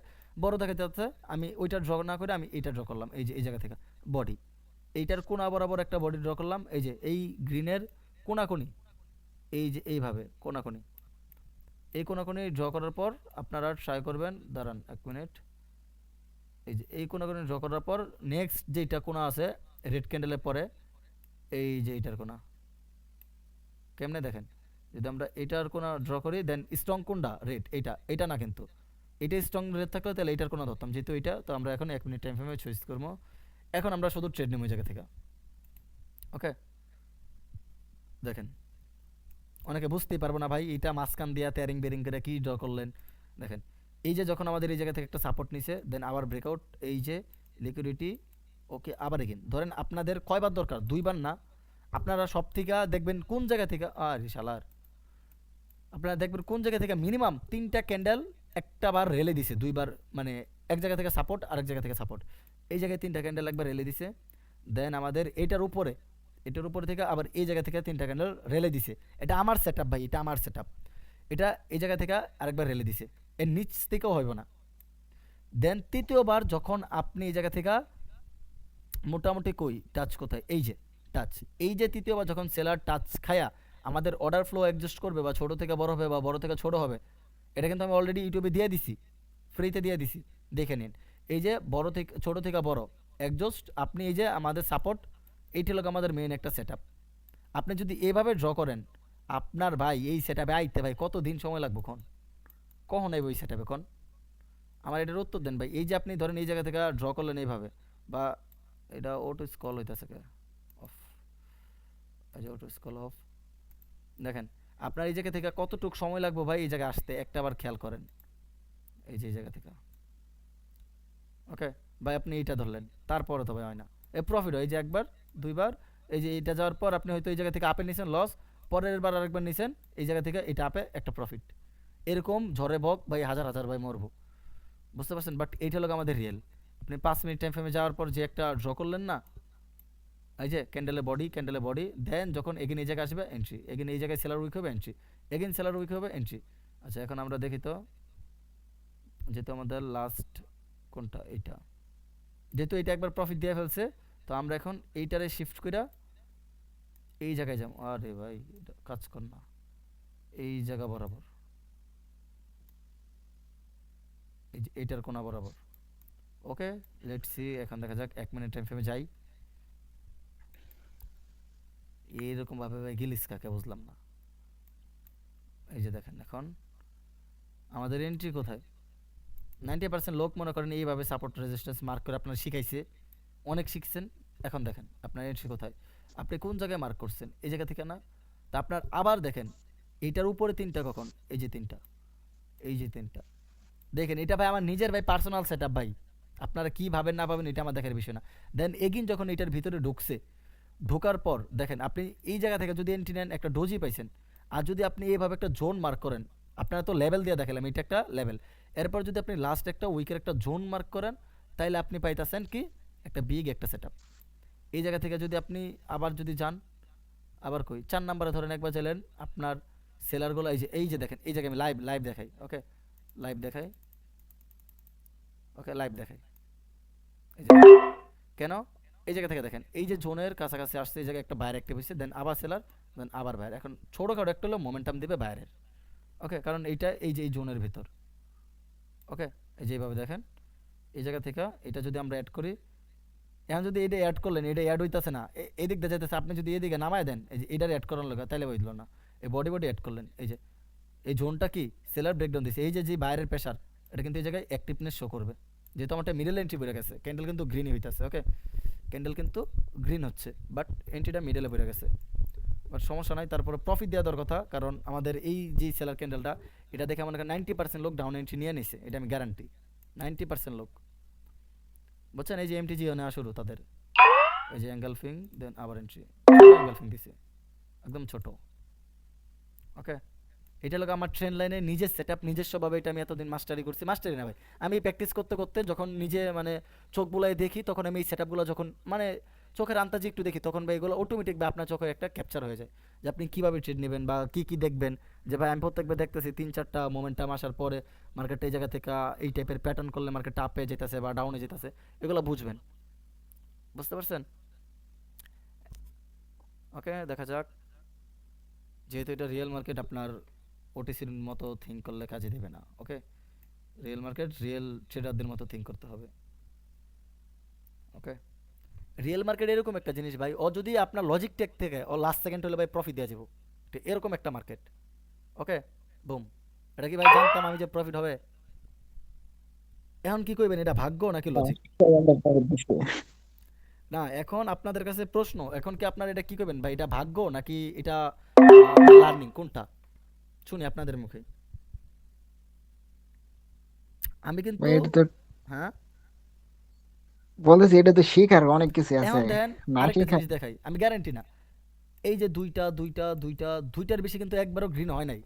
বড় দেখাতে যাচ্ছে, আমি ওইটা ড্র না করে আমি এইটা ড্র করলাম, এই যে এই জায়গা থেকে বডি, এইটার কোনা বরাবর একটা বডি ড্র করলাম, এই যে এই গ্রিনের কোনাকুনি, এই যে এইভাবে কোনাকুনি, এই কোনাকুনি ড্র করার পর আপনারা ট্রাই করবেন, দাঁড়ান 1 মিনিট, এই যে এই কোনাকুনি ড্র করার পর নেক্সট যেটা কোনা আছে রেড ক্যান্ডেলের পরে, এই যে এইটার কোনা কেমনে দেখেন, যদি আমরা এটার কোনা ড্র করি দেন স্ট্রং কোনটা রেড, এইটা এইটা না কিন্তু, এটা স্ট্রং রেড থাকলে তাহলে এইটার কোনা ধরতাম, যেহেতু এটা তো আমরা এখন 1 মিনিট টাইম ফ্রেমে চুজ করবো। এখন আমরা শুধু ট্রেড নেব ওই জায়গা থেকে। ওকে, দেখেন অনেকে বুঝতেই পারবো না ভাই এটা মাঝখান দিয়া তেরিং বেরিং করে কি ড্র করলেন। দেখেন এই যে যখন আমাদের এই জায়গা থেকে একটা সাপোর্ট নিছে, দেন আবার ব্রেকআউট, এই যে লিকুইডিটি, ওকে আবার এগেন। ধরেন আপনাদের কয়বার দরকার? দুইবার না, আপনারা সব থেকে দেখবেন কোন জায়গা থেকে, আর শালার আপনারা দেখবেন কোন জায়গা থেকে মিনিমাম 3টা ক্যান্ডেল একটা বার রেলে দিছে, দুইবার, মানে এক জায়গা থেকে সাপোর্ট আরেক জায়গা থেকে সাপোর্ট, এই জায়গায় 3টা ক্যান্ডেল একবার রেলে দিছে। দেন আমাদের এটার উপরে, এটার উপরে থেকে আবার এই জায়গা থেকে 3টা ক্যান্ডেল রেলে দিছে। এটা আমার সেট ভাই, এটা আমার সেট, এটা এই জায়গা থেকে আরেকবার রেলে দিছে, এর নিচ থেকেও হইব না। দেন তৃতীয়বার যখন আপনি এই জায়গা থেকে মোটামুটি কই টাচ কোথায়, এই যে টাচ, এই যে তৃতীয়বার যখন সেলার টাচ খায়া আমাদের অর্ডার ফ্লো অ্যাডজাস্ট করবে, বা ছোট থেকে বড় হবে বা বড় থেকে ছোট হবে, এটা কিন্তু আমি অলরেডি ইউটিউবে দিয়ে দিছি, ফ্রিতে দিয়ে দিছি, দেখে নিন। এই যে বড় থেকে ছোট থেকে বড় অ্যাডজাস্ট, আপনি এই যে আমাদের সাপোর্ট, এইটা হলো আমাদের মেইন একটা সেট। আপনি যদি এইভাবে ড্র করেন, আপনার ভাই এই সেট আপে আইতে ভাই কত দিন সময় লাগবে কোন, কখন আইব ওই সেট আপে কোন? আমার এটার উত্তর দেন ভাই। এই যে আপনি ধরেন এই জায়গা থেকে ড্র করলেন এইভাবে, বা এটা অটো স্কল হইতেছে কে অফ, এই যে অটো স্কল অফ, দেখেন আপনার এই জায়গা থেকে কতটুক সময় লাগবে ভাই এই জায়গায় আসতে, একটা বার খেয়াল করেন। এই যে এই জায়গা থেকে, ওকে ভাই আপনি এইটা ধরলেন, তারপরে তো ভাই হয় না এ প্রফিট হয়, এই যে একবার দুইবার, এই যে এইটা যাওয়ার পর আপনি হয়তো এই জায়গা থেকে আপে নিছেন লস, পরের বার আরেকবার নিছেন এই জায়গা থেকে এটা আপে একটা প্রফিট, এরকম ঝড়ে বক ভাই হাজার হাজার ভাই মরবো। বুঝতে পারছেন? বাট এইটা হলো আমাদের রিয়েল। আপনি 5 মিনিট টাইম ফ্রেমে যাওয়ার পর যে একটা ড্র করলেন না, এই যে ক্যান্ডেলের বডি, দেন যখন এগেন এই জায়গায় আসবে এন্ট্রি, এগেন এই জায়গায় সেলার উইক হবে এন্ট্রি, এগেন সেলার উইক হবে এন্ট্রি। আচ্ছা এখন আমরা দেখি তো, যেহেতু আমাদের লাস্ট কোনটা, এইটা, যেহেতু এটা একবার প্রফিট দিয়ে ফেলছে, তো আমরা এখন এইটারে শিফট করে এই জায়গায় যাবো। আরে ভাই এটা কাজ কর না, এই জায়গা বরাবর, এই যে এইটার কোনা বরাবর। ওকে, লেটস সি, এখন দেখা যাক 1 মিনিট টাইম ফ্রেমে যাই। এইরকম ভাবে ভাই গিলিস কাকে বুঝলাম না। এই যে দেখেন এখন আমাদের এন্ট্রি কোথায়, 90% লোক মনে করেন এইভাবে সাপোর্ট রেজিস্ট্যান্স মার্ক করে আপনার শিখাইছে, অনেক শিখছেন। এখন দেখেন আপনার এন্ট্রি কোথায়, আপনি কোন জায়গায় মার্ক করছেন, এই জায়গা থেকে না। তা আপনার আবার দেখেন এইটার উপরে তিনটা কখন, এই যে তিনটা, এই যে তিনটা দেখেন। এটা ভাই আমার নিজের ভাই পার্সোনাল সেটআপ ভাই, আপনারা কি ভাবেন না ভাবেন এটা আমার দেখার বিষয় না। দেন এগিন যখন এটার ভিতরে ঢুকছে, ঢোকার পর দেখেন আপনি এই জায়গা থেকে যদি এন্ট্রি নেন একটা ডোজি পাইছেন, আর যদি আপনি এইভাবে একটা জোন মার্ক করেন, আপনারা তো লেভেল দিয়ে দেখালাম এটা একটা লেভেল, এরপর যদি আপনি লাস্ট একটা উইকের একটা জোন মার্ক করেন, তাইলে আপনি পাইতেছেন কি একটা বিগ একটা সেটআপ। এই জায়গা থেকে যদি আপনি আবার যদি যান, আবার কই 4 নম্বরে ধরেন একবার চাইলেন আপনার সেলারগুলো, এই যে দেখেন এই জায়গায় আমি লাইভ লাইভ দেখাই। ওকে, লাইভ দেখাই, ওকে লাইভ দেখাই। এই যে কেন, এই জায়গা থেকে দেখেন এই যে জোনের কাছাকাছি আসছে, এই জায়গায় একটা বাইরে অ্যাক্টিভ হয়েছে, দেন আবার সেলার, দেন আবার বাইরে। এখন ছোটোখাটো একটা হলো মোমেন্টাম দিবে বাইরের। ওকে, কারণ এইটা এই যে এই জোনের ভিতর। ওকে, এই যে এইভাবে দেখেন এই জায়গা থেকে এটা যদি আমরা অ্যাড করি, এখন যদি এটা অ্যাড করলেন এটা অ্যাড হইতেছে না, এদিক দিয়ে যেতেছে, আপনি যদি এদিকে নামায় দেন, এই যে এটার অ্যাড করার লোক তাইলে হইল না। এই বডি বডি অ্যাড করলেন, এই যে এই জোনটা কি সেলার ব্রেকডাউন দিছে, এই যে যে বাইরের প্রেশার, এটা কিন্তু এই জায়গায় অ্যাক্টিভনেস শো করবে। যেহেতু আমারটা মিডল এন্ট্রি বেড়ে গেছে, ক্যান্ডেল কিন্তু গ্রিনই হইতেছে। ওকে, ক্যান্ডেল কিন্তু গ্রিন হচ্ছে, বাট এন্ট্রিটা মিডলে বেড়ে গেছে, বাট সমস্যা নাই। তারপরে প্রফিট দেওয়া দেওয়ার কথা, কারণ আমাদের এই যে সেলার ক্যান্ডেলটা, এটা দেখে আমার 90% লোক ডাউন এন্ট্রি নিয়ে নিছে, এটা আমি গ্যারান্টি। 90% লোক, বুঝছেন, এই যে এমটিজি নেওয়া শুরু তাদের, এই যে এঙ্গালফিং, দেন আবার এন্ট্রি, এঙ্গালফিং দিছে একদম ছোট। ওকে, এটা লোক আমার ট্রেন লাইনে নিজের সেট আপ নিজস্বভাবে, এটা আমি এতদিন মাস্টারি করছি, মাস্টারি না ভাই, আমি প্র্যাকটিস করতে করতে যখন নিজে মানে চোখ বুলাই দেখি, তখন আমি এই সেট আপগুলো যখন মানে চোখের আন্তাজি একটু দেখি, তখন ভাই এগুলো অটোমেটিক বা আপনার চোখে একটা ক্যাপচার হয়ে যায়, যে আপনি কীভাবে ট্রেড নেবেন বা কী কী দেখবেন। যে ভাই আমি প্রত্যেকবার দেখতেছি 3-4টা মোমেন্টাম আসার পরে মার্কেটটা এই জায়গা থেকে এই টাইপের প্যাটার্ন করলে মার্কেটটা আপে যেতেছে বা ডাউনে যেতেছে, এগুলো বুঝবেন, বুঝতে পারছেন। ওকে, দেখা যাক, যেহেতু এটা রিয়েল মার্কেট, আপনার ওটিসির মতো থিঙ্ক করলে কাজে দেবে না। ওকে, রিয়েল মার্কেট রিয়েল ট্রেডারদের মতো থিঙ্ক করতে হবে। ওকে, রিয়েল মার্কেট এরকম একটা জিনিস ভাই, ও যদি আপনার লজিক টেক থেকে ও লাস্ট সেকেন্ড হলে ভাই প্রফিট দিয়ে যাবো, ঠিক এরকম একটা মার্কেট। ওকে, বুম, এটা কি ভাই জানতাম আমি যে প্রফিট হবে। এখন কি করবেন, এটা ভাগ্য নাকি লজিক? না, এখন আপনাদের কাছে প্রশ্ন, এখন কি আপনার এটা কি করবেন ভাই, এটা ভাগ্য নাকি এটা লার্নিং, কোনটা শুনি আপনাদের মুখে। আমি কিন্তু, ভাই এটা তো হ্যাঁ, বলতেছি, এটা তো শিখার অনেক কিছু আছে, এখন দেখেন না আরেকটা শিখা। জিনিস দেখাই, আমি গ্যারান্টি না, এই যে দুইটার বেশি কিন্তু একবারও গ্রিন হয় নাই।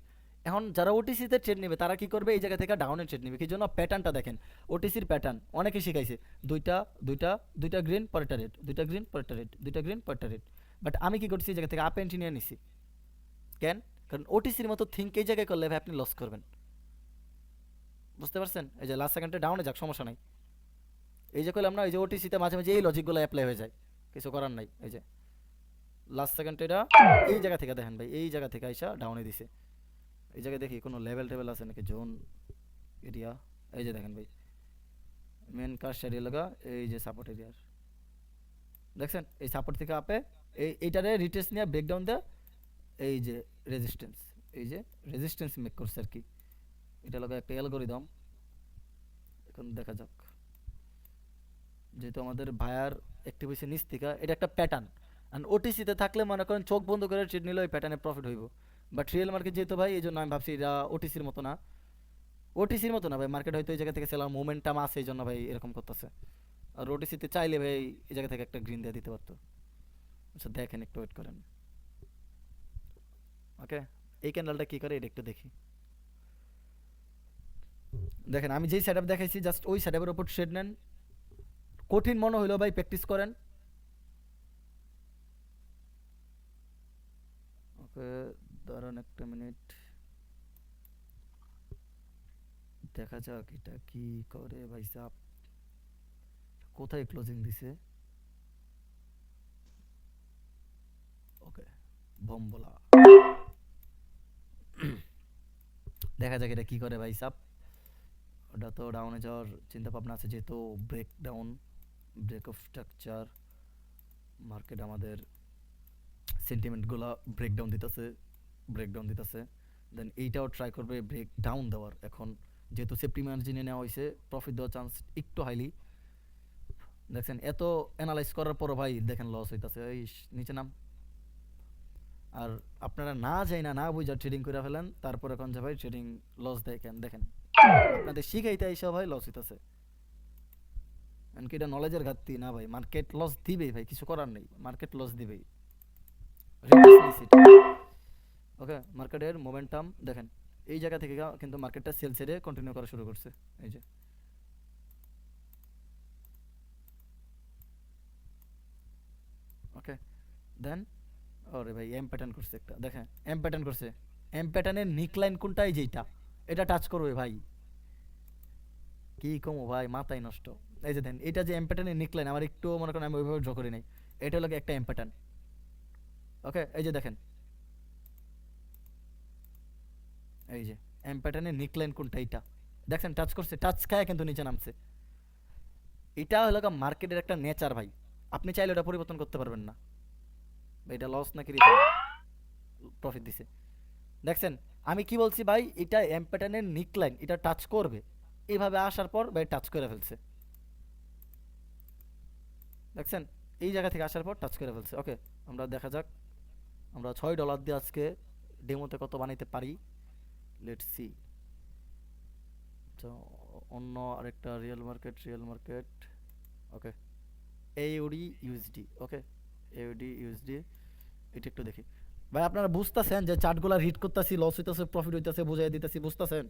এখন যারা ওটিসিতে ট্রেড নেবে তারা কি করবে, এই জায়গা থেকে ডাউনে ট্রেড নেবে, কি জন্য প্যাটার্নটা দেখেন, ওটিসির প্যাটার্ন অনেকে শিখাইছে, দুইটা দুইটা দুইটা গ্রিন পরেরটা রেড, দুইটা গ্রিন পরেরটা রেড, দুইটা গ্রিন পরেরটা রেড। বাট আমি কি করছি, এই জায়গা থেকে আপ এন্ট্রি নিয়ে নিছি, কেন, কারণ ওটিসির মতো থিঙ্ক এই জায়গায় করলে ভাই আপনি লস করবেন, বুঝতে পারছেন। এই যে লাস্ট সেকেন্ডে ডাউনে যাক সমস্যা নাই, এই যে করলাম না, এই যে ওটিসিতে মাঝে মাঝে এই লজিকগুলো অ্যাপ্লাই হয়ে যায়, কিছু করার নাই। এই যে লাস্ট সেকেন্ড এটা এই জায়গা থেকে দেখেন ভাই, এই জায়গা থেকে আইসা ডাউনে দিছে, এই জায়গায় দেখি কোনো লেভেল টেভেল আছে নাকি, জোন এরিয়া, এই যে দেখেন ভাই মেন কাস্ট এরিয়া লাগা, এই যে সাপোর্ট এরিয়ার দেখছেন, এই সাপোর্ট থেকে আপে এইটারে রিটেস্ট নিয়ে ব্রেকডাউন দেয়, এই যে রেজিস্ট্যান্স, এই যে রেজিস্ট্যান্স মেক করছে আর কি, এটা লাগা একটা অ্যালগরিদম। এখন দেখা যাক, যেহেতু আমাদের ভায়ার অ্যাক্টিভ হয়েছে নিচ থেকে, এটা একটা প্যাটার্ন, আর ওটিসিতে থাকলে মনে করেন চোখ বন্ধ করে ট্রেড নিলে ওই প্যাটার্নে প্রফিট হইব। বাট রিয়েল মার্কেট যেহেতু ভাই, এই জন্য আমি ভাবছি এটা ওটিসির মতো না, ওটিসির মতো না ভাই, মার্কেট হয়তো এই জায়গা থেকে সেলার মোমেন্টাম আছে, এই জন্য ভাই এরকম করতেছে। আর ওটিসিতে চাইলে ভাই এই জায়গা থেকে একটা গ্রিন দিয়ে দিতে পারতো। আচ্ছা দেখেন, একটু ওয়েট করেন। ওকে, এই ক্যান্ডেলটা কি করে এটা একটু দেখি। দেখেন আমি যেই সেটআপ দেখাইছি জাস্ট ওই সেটআপের উপর ট্রেড নেন, কঠিন মনে হইলো ভাই প্র্যাকটিস করেন। ওকে, দাঁড়ান একটা মিনিট, দেখা যাক এটা কি করে ভাই সাব, কোথায় ক্লোজিং দিছে। ওকে, বম বলা দেখা যাক এটা কি করে ভাই সাব। ওটা তো ডাউনে যাওয়ার চিন্তা ভাবনা আছে, যেহেতু break down, break of structure, market আমাদের সেন্টিমেন্টগুলো ব্রেকডাউন দিতেছে। দেন এইটাও ট্রাই করবে ব্রেক ডাউন দেওয়ার। এখন যেহেতু সেফটি মার্জিনে নেওয়া হয়েছে, প্রফিট দেওয়ার চান্স একটু হাইলি। দেখছেন এত অ্যানালাইজ করার পরও ভাই দেখেন লস হইতাছে, এই নিচে নাম। আর আপনারা না যাই না বুঝা ট্রেডিং করে ফেলেন, তারপর এখন যে ভাই ট্রেডিং লস দেয় কেন দেখেন। আপনাদের শিখাইতে এসে ভাই লস হইতাছে, এমনকি এটা নলেজের ঘাটতি না ভাই, মার্কেট লস দিবেই ভাই, কিছু করার নেই, মার্কেট লস দিবেই। ওকে, মার্কেটের মোমেন্টাম দেখেন এই জায়গা থেকে কিন্তু মার্কেটটা সেল ছেড়ে কন্টিনিউ করা শুরু করছে, এই যে ওকে। দেন ওরে ভাই এম প্যাটার্ন করছে একটা, দেখেন এম প্যাটার্ন করছে, এম প্যাটার্নের নিকলাইন কোনটাই যেটা, এটা টাচ করবে ভাই, কি কমো ভাই মাথায় নষ্ট। এই যে দেন এটা যে এম প্যাটার্নের নিকলাইন, আমার একটু মনে করেন আমি ওইভাবে ড্র করি নাই, এটা হলো একটা এম প্যাটার্ন। ওকে, এই যে দেখেন এই যে এম প্যাটার্নের নিকলাইন কোনটা, এইটা দেখেন টাচ করছে, টাচ খায় কিন্তু নিচে নামছে। এটা হলো মার্কেটের একটা নেচার ভাই, আপনি চাইলে ওটা পরিবর্তন করতে পারবেন না। এটা লস নাকি প্রফিট দিছে দেখছেন। আমি কি বলছি ভাই, এটা এম প্যাটার্নের নিকলাইন, এটা টাচ করবে, এইভাবে আসার পর ভাই টাচ করে ফেলছে, দেখছেন এই জায়গা থেকে আসার পর টাচ করে ফেলছে। ওকে, আমরা দেখা যাক আমরা $6 দিয়ে আজকে ডেমোতে কত বানাইতে পারি, লেটস সি। তো অন্য আরেকটা রিয়েল মার্কেট ওকে, AUD USD, ওকে AUD USD, এটা একটু দেখি ভাই। আপনারা বুঝতেছেন যে চার্টগুলো রিড করতেছি, লস হইতেছে প্রফিট হইতেছে বুঝাই দিতেছি, বুঝতেছেন?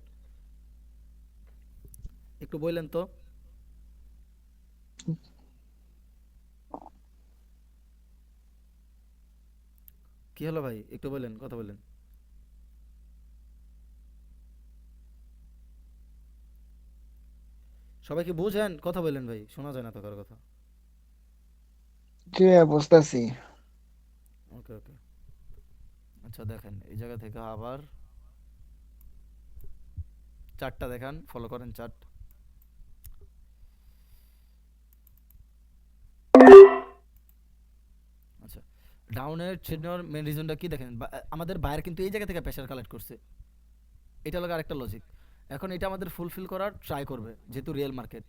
একটু বললেন তো। কি হলো ভাই, একটু বললেন, কথা বললেন। সবাই কি বুঝেন, কথা বললেন ভাই, শোনা যায় না তো কারো কথা। জি বুঝতেছি। ওকে ওকে, আচ্ছা দেখেন এই জায়গা থেকে আবার চার্টটা দেখান, ফলো করেন চার্ট। আচ্ছা, ডাউনের ট্রেডের মেন রিজনটা কি দেখেন, আমাদের বায়ার কিন্তু এই জায়গা থেকে প্রেসার কালেক্ট করছে, এটা হলো আরেকটা লজিক। এখন এটা আমাদের ফুলফিল করার ট্রাই করবে, যেহেতু রিয়েল মার্কেট।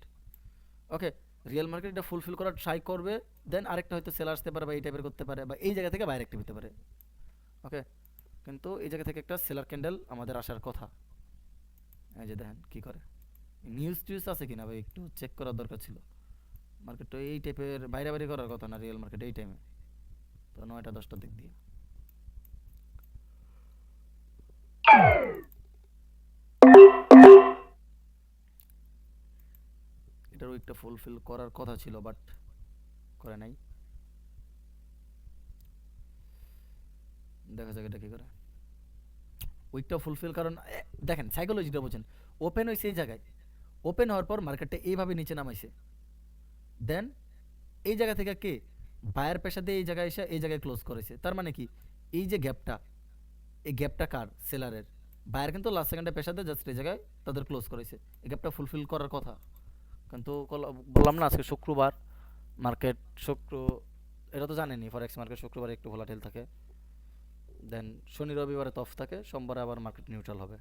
ওকে, রিয়েল মার্কেট এটা ফুলফিল করার ট্রাই করবে, দেন আরেকটা হয়তো সেল আসতে পারে বা এই টাইপের করতে পারে, বা এই জায়গা থেকে বাইরে একটা হতে পারে। ওকে, কিন্তু এই জায়গা থেকে একটা সেলার ক্যান্ডেল আমাদের আসার কথা। এই যে দেখেন কি করে, নিউজ আছে কিনা ভাই একটু চেক করার দরকার ছিল। মার্কেট তো এই টাইপের বাইরে করার কথা না রিয়েল মার্কেট এই টাইমে, তো 9টা 10টার দিক দিয়ে। এটার উইকটা ফুলফিল করার কথা ছিল বাট করে নাই, দেখা যাক এটা কি করে। উইকটা ফুলফিল কারণ দেখেন সাইকোলজিটা বোঝেন, ওপেন হয়েছে এই জায়গায়, ওপেন হওয়ার পর মার্কেটটা এইভাবে নিচে নামাইছে, দেন এই জায়গা থেকে কে বায়ার পেশা দিয়ে এই জায়গায় এসে এই জায়গায় ক্লোজ করেছে, তার মানে কি এই যে গ্যাপটা, এই গ্যাপটা কার, সেলারের। বায়ার কিন্তু লাস্ট সেকেন্ডে পেশা দিয়ে জাস্ট এই জায়গায় তাদের ক্লোজ করেছে, এই গ্যাপটা ফুলফিল করার কথা। কিন্তু বললাম না আজকে শুক্রবার, মার্কেট শুক্র, এটা তো জানেনি ফরেক্স মার্কেট শুক্রবার একটু ভোলাটিল থাকে, দেন শনি রবিবারে তো অফ থাকে, সোমবারে আবার মার্কেট নিউট্রাল হবে।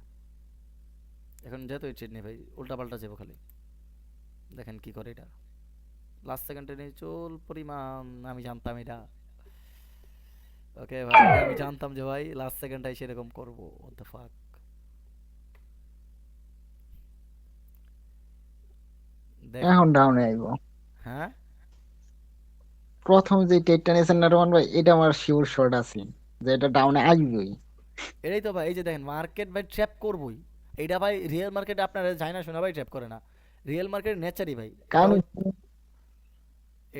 এখন যেহেতু এই ট্রেড নেই ভাই, উল্টাপাল্টা যাবো খালি, দেখেন কি করে এটা। লাস্ট সেকেন্ডে নেই চল পরিমাণ, আমি জানতাম এটা। ওকে ভাই, এটা আমি জানতাম যে ভাই লাস্ট সেকেন্ডটাই সেরকম করবো, what the fuck। দেখেন, এখন ডাউনে আইবো। হ্যাঁ প্রথম যে টেটটা নিয়েছেন না রোমান ভাই, এটা আমার শিওর শর্ট আছে যে এটা ডাউনে আসবেই। এটাই তো ভাই, এই যে দেখেন মার্কেট ভাই ট্র্যাপ করবই, এইটা ভাই রিয়েল মার্কেটে আপনারা যায় না শোনা ভাই ট্র্যাপ করে না, রিয়েল মার্কেট নেচারই ভাই এটা কারণ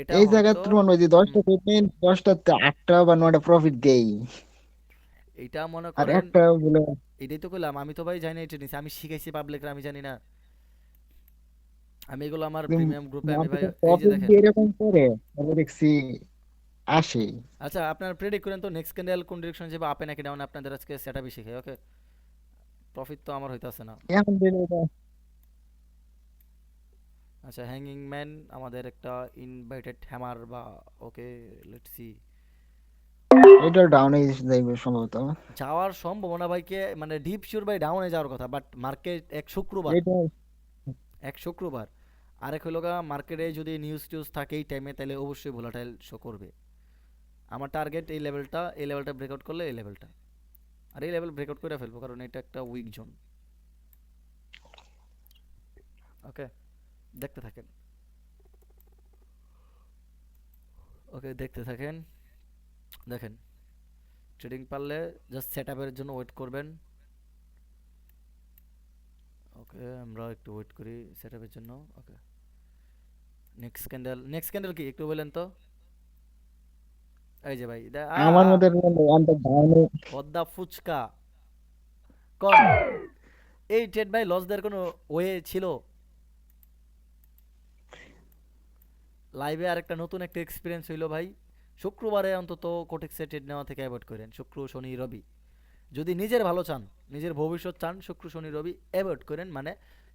এটা এই জায়গায় হয়তো। রোমান ভাই যে হুম, 10টা টেট নেন, 10টাতে 8টা বা 9টা প্রফিট দেই, এইটা মনে আর করেন, একটা বলে এটাই তো কইলাম, আমি তো ভাই জানি না এটা নিছি, আমি শিখাইছি পাবলিকরা, আমি জানি না, আমি এগুলো আমার প্রিমিয়াম গ্রুপে আমি ভাই। এই যে প্রফিট দেখেন, দিয়ে এরকম করে তাহলে দেখছি আসে। আচ্ছা আপনারা প্রেডিক্ট করেন তো নেক্সট ক্যান্ডেল কোন ডিরেকশন যাবে, আপে নাকি ডাউন, আপনাদের আজকে সেটআপই শিখাই। ওকে, প্রফিট তো আমার হইতাছে না। এখন দিলে এটা আচ্ছা, হ্যাঙ্গিং ম্যান আমাদের একটা ইনভাইটেড হ্যামার বা ওকে, লেটস সি। এটা ডাউনে যাইবে সম্ভবত। যাওয়ার সম্ভাবনা ভাই, কে মানে ডিপ শিওর ভাই ডাউনে যাওয়ার কথা, বাট মার্কেট এক শুক্রবার, এটা এক শুক্রবার আরেক হইলো গা, মার্কেটে যদি নিউজ টিউজ থাকে এই টাইমে তাহলে অবশ্যই ভোলাটাইল শো করবে। আমার টার্গেট এই লেভেলটা, এই লেভেলটা ব্রেকআউট করলে এই লেভেলটা, আর এই লেভেল ব্রেকআউট করে ফেলবো কারণ এটা একটা উইক জোন। ওকে, দেখতে থাকেন। ওকে, দেখতে থাকেন। দেখেন, ট্রেডিং পারলে জাস্ট সেট আপের জন্য ওয়েট করবেন। ওকে, আমরা একটু ওয়েট করি সেট আপের জন্য। ওকে, নেক্সট ক্যান্ডেল, নেক্সট ক্যান্ডেল কি একটু বলেন তো। এই যে ভাই আমার মতে অন্তত ডাউনে পদ্মা ফুচকা কন, এই ট্রেড ভাই লস দেওয়ার কোনো ওয়ে ছিল? লাইভে আরেকটা নতুন একটা এক্সপিরিয়েন্স হইলো ভাই, শুক্রবারে অন্তত কোটেক্সে ট্রেড নেওয়া থেকে অ্যাভয়েড করেন। শুক্র শনি রবি যদি নিজের ভালো চান, নিজের ভবিষ্যৎ চান, শুক্র শনি রবি অ্যাভয়েড করেন। মানে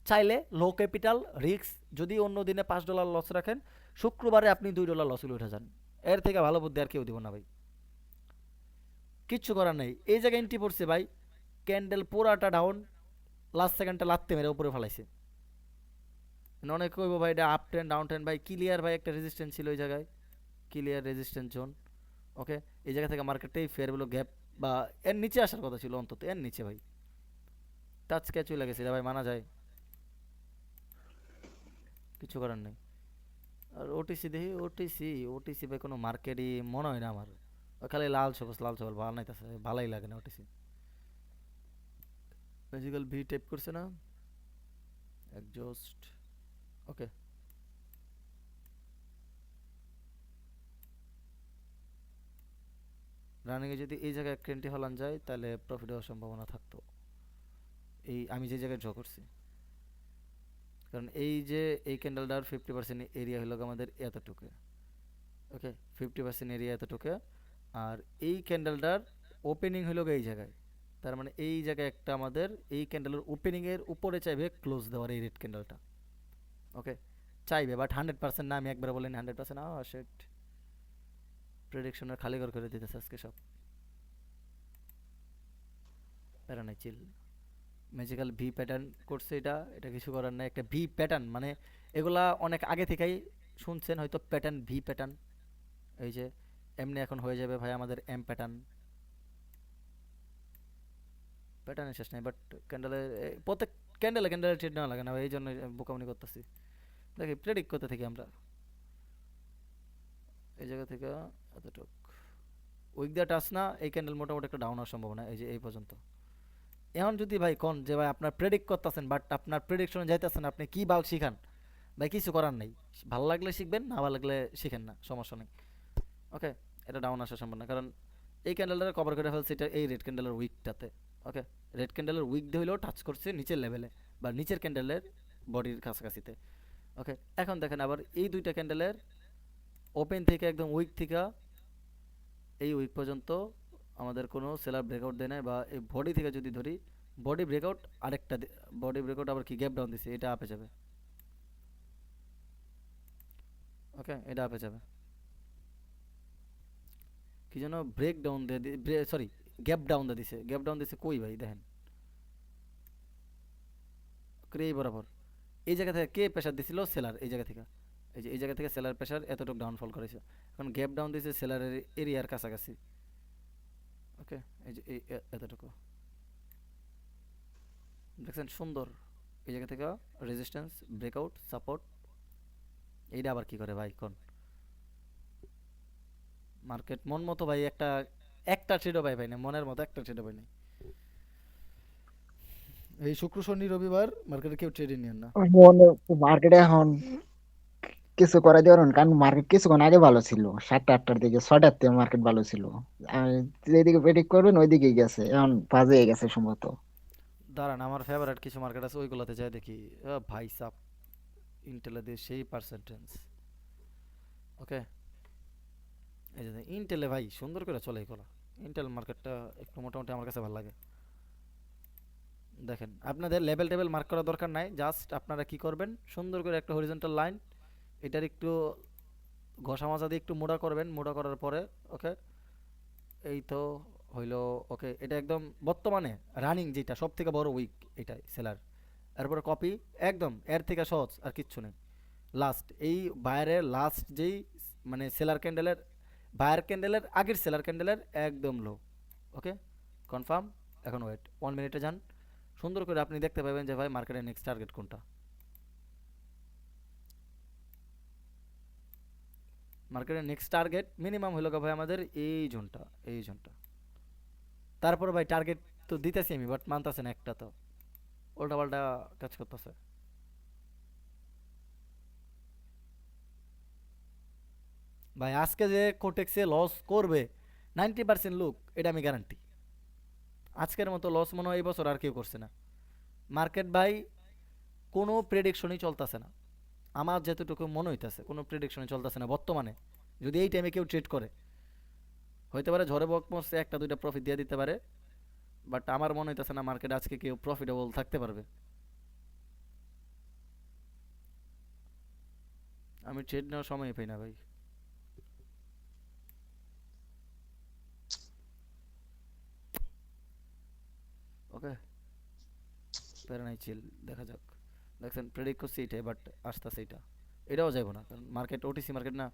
চাইলে লো ক্যাপিটাল রিস্ক, যদি অন্য দিনে $5 লস রাখেন, শুক্রবারে আপনি $2 লস উঠে যান। এর থেকে ভালো বুদ্ধি আর কেউ দিব না ভাই, কিচ্ছু করার নেই। এই জায়গায় এন্ট্রি পড়ছে ভাই, ক্যান্ডেল পুরাটা ডাউন, লাস্ট সেকেন্ডটা লাত্তে মেরে উপরে ফেলাইছে। অনেক কইব ভাই এটা আপ ট্রেন ডাউন ট্রেন, ভাই ক্লিয়ার ভাই একটা রেজিস্ট্যান্স ছিল ওই জায়গায়, ক্লিয়ার রেজিস্ট্যান্স জোন। ওকে, এই জায়গা থেকে মার্কেটটাই ফেয়ার হলো গ্যাপ, বা এর নিচে আসার কথা ছিল, অন্তত এর নিচে ভাই টাচ ক্যাচ হয়ে গেছে, এটা ভাই মানা যায়, কিছু করার নেই। আর ওটিসি দেখি, ওটিসি ওটিসি ভাই কোনো মার্কেটই মনে হয় না আমার, ওই খালি লাল সবুজ ভালো নাইতেছে, ভালোই লাগে না ওটিসি। ম্যাজিক্যাল ভি টাইপ করছে না, একজস্ট। ওকে, রানিংয়ে যদি এই জায়গায় ক্রেন্টি হলান যায় তাহলে প্রফিট হওয়ার সম্ভাবনা থাকতো, এই আমি যে জায়গায় ড্র করছি। কারণ এই যে এই ক্যান্ডেলটার 50% এরিয়া হলো আমাদের এতটুকু। ওকে, 50% এরিয়া এতটুকু, আর এই ক্যান্ডেলটার ওপেনিং হলো এই জায়গায়। তার মানে এই জায়গায় একটা আমাদের এই ক্যান্ডেলের ওপেনিংয়ের উপরে চাইবে ক্লোজ দেওয়ার এই রেড ক্যান্ডেলটা। ওকে, চাইবে, বাট 100% না, আমি একবার বলেন 100%। সেট প্রেডিকশনের খালি করে দিতেছে আজকে সব, প্যারা নাই, চিল। ম্যাজিক্যাল ভি প্যাটার্ন করছে, এটা এটা কিছু করার নাই, একটা ভি প্যাটার্ন মানে এগুলা অনেক আগে থেকেই শুনছেন হয়তো, প্যাটার্ন ভি প্যাটার্ন, এই যে এমনি এখন হয়ে যাবে ভাই আমাদের এম প্যাটার্ন। প্যাটার্নের শেষ নাই, বাট ক্যান্ডেলের প্রত্যেক ক্যান্ডেলে ক্যান্ডেলের ট্রেড নেওয়া লাগে না ভাই, এই জন্য বোকামনি করতেছি। দেখি প্রেডিক্ট করতে থাকি আমরা, এই জায়গা থেকে এতটুক উইক দিয়ে টাচ না, এই ক্যান্ডেল মোটামুটি একটা ডাউন হওয়ার সম্ভাবনা, এই যে এই পর্যন্ত। এখন যদি ভাই কোন যে ভাই আপনার প্রেডিক্ট করতেছেন, বাট আপনার প্রেডিকশনে যাইতেছেন, আপনি কি বাল শিখান ভাই, কিছু করার নেই। ভালো লাগলে শিখবেন, না ভালো লাগলে শিখেন না, সমস্যা নেই। ওকে, এটা ডাউন আসার সম্ভাবনা, কারণ এই ক্যান্ডেলটা কভার করে ফেলছে এটা এই রেড ক্যান্ডেলের উইকটাতে। ওকে, রেড ক্যান্ডেলের উইক দিয়ে হলেও টাচ করছে নিচের লেভেলে, বা নিচের ক্যান্ডেলের বডির কাছাকাছিতে। ওকে, এখন দেখেন আবার এই দুইটা ক্যান্ডেলের ওপেন থেকে একদম উইক থেকে এই উইক পর্যন্ত আমাদের কোনো সেলার ব্রেকআউট দেয় নাই, বা এই বডি থেকে যদি ধরি, বডি ব্রেকআউট আরেকটা, বডি ব্রেকআউট আবার কি গ্যাপ ডাউন দিছে, এটা আপে যাবে। ওকে, এটা আপে যাবে, কি যেন ব্রেক ডাউন দিয়ে, সরি গ্যাপ ডাউন দিয়ে দিছে, গ্যাপ ডাউন দিছে কই ভাই দেখেন, এই বরাবর এই জায়গা থেকে কে প্রেশার দিছিল, সেলার এই জায়গা থেকে, এই যে এই জায়গা থেকে সেলার প্রেশার এতটুকু ডাউনফল করেছে, এখন গ্যাপ ডাউন দিছে সেলারের এরিয়ার কাছাকাছি। ওকে, এই যে এই এতটুকু দেখছেন সুন্দর, এই জায়গা থেকে রেজিস্ট্যান্স ব্রেকআউট সাপোর্ট, এইটা আবার কি করে ভাই কোন, মার্কেট মন মতো ভাই একটা, একটা ট্রেডও ভাই না মনের মতো, একটা ট্রেডও ভাই নাই। এই শুক্র শনি রবিবার মার্কেটে কেউ ট্রেডই নিয়েন না। মার্কেটে এখন কিছু করে দেওয়ার কারণ মার্কেট কিছুক্ষণ আগে ভালো ছিল, 7টা 8টার দিকে, 6টার থেকে মার্কেট ভালো ছিল। আর যেদিকে প্রেডিক্ট করবেন ওইদিকেই গেছে, এখন বাজে গেছে সম্ভবত। দাঁড়ান, আমার ফেভারিট কিছু মার্কেট আছে ওইগুলোতে যাই দেখি। ভাই সাপ, ইন্টেলে দিয়ে সেই পার্সেন্টেজ। ওকে, এই যে ইন্টেলে ভাই সুন্দর করে চলে এগুলো, ইন্টেল মার্কেটটা একটু মোটামুটি আমার কাছে ভালো লাগে। দেখেন আপনাদের লেভেল টেবিল মার্ক করার দরকার নাই, জাস্ট আপনারা কি করবেন, সুন্দর করে একটা হরিজন্টাল লাইন এটার একটু ঘষা মাজা দিয়ে একটু মোটা করবেন, মোটা করার পরে ওকে, এই তো হইলো। ওকে, এটা একদম বর্তমানে রানিং যেটা সব থেকে বড় উইক এটাই সেলার। এরপরে কপি, একদম এর থেকে সহজ আর কিচ্ছু নেই। লাস্ট এই বায়ারের লাস্ট যেই মানে সেলার ক্যান্ডেলের, বায়ার ক্যান্ডেলের আগের সেলার ক্যান্ডেলের একদম লো। ওকে, কনফার্ম। এখন ওয়েট 1 মিনিটে যান, সুন্দর করে আপনি দেখতে পাবেন যে ভাই মার্কেটের নেক্সট টার্গেট কোনটা। মার্কেটের নেক্সট টার্গেট মিনিমাম হইলো গো ভাই আমাদের এই জোনটা, এই জোনটা। তারপর ভাই টার্গেট তো দিতেছি আমি, বাট মানতেছে না একটা, তো উল্টা পাল্টা কাজ করতেছে। ভাই আজকে যে কোটেক্সে লস করবে 90% লোক, এটা আমি গ্যারান্টি। আজকের মতো লস মনে হয় এই বছর আর কেউ করছে না। মার্কেট ভাই কোনো প্রেডিকশনই চলতেছে না, আমার যেতটুকু মনে হইতেছে কোনো প্রেডিকশনই চলতেছে না বর্তমানে। যদি এই টাইমে কেউ ট্রেড করে, হইতে পারে ঝড়ে বক মরছে একটা দুইটা প্রফিট দিয়ে দিতে পারে, বাট আমার মনে হইতেছে না মার্কেট আজকে কেউ প্রফিটেবল থাকতে পারবে। আমি ট্রেড নেওয়ার সময় পাই না ভাই। ওকে, প্যারা নাই, চিল, দেখা যাক। দেখছেন প্রেডিক্ট করছি এইটাই, বাট আসতেছে এইটা, এটাও যাইব না কারণ মার্কেট ওটিসি মার্কেট না।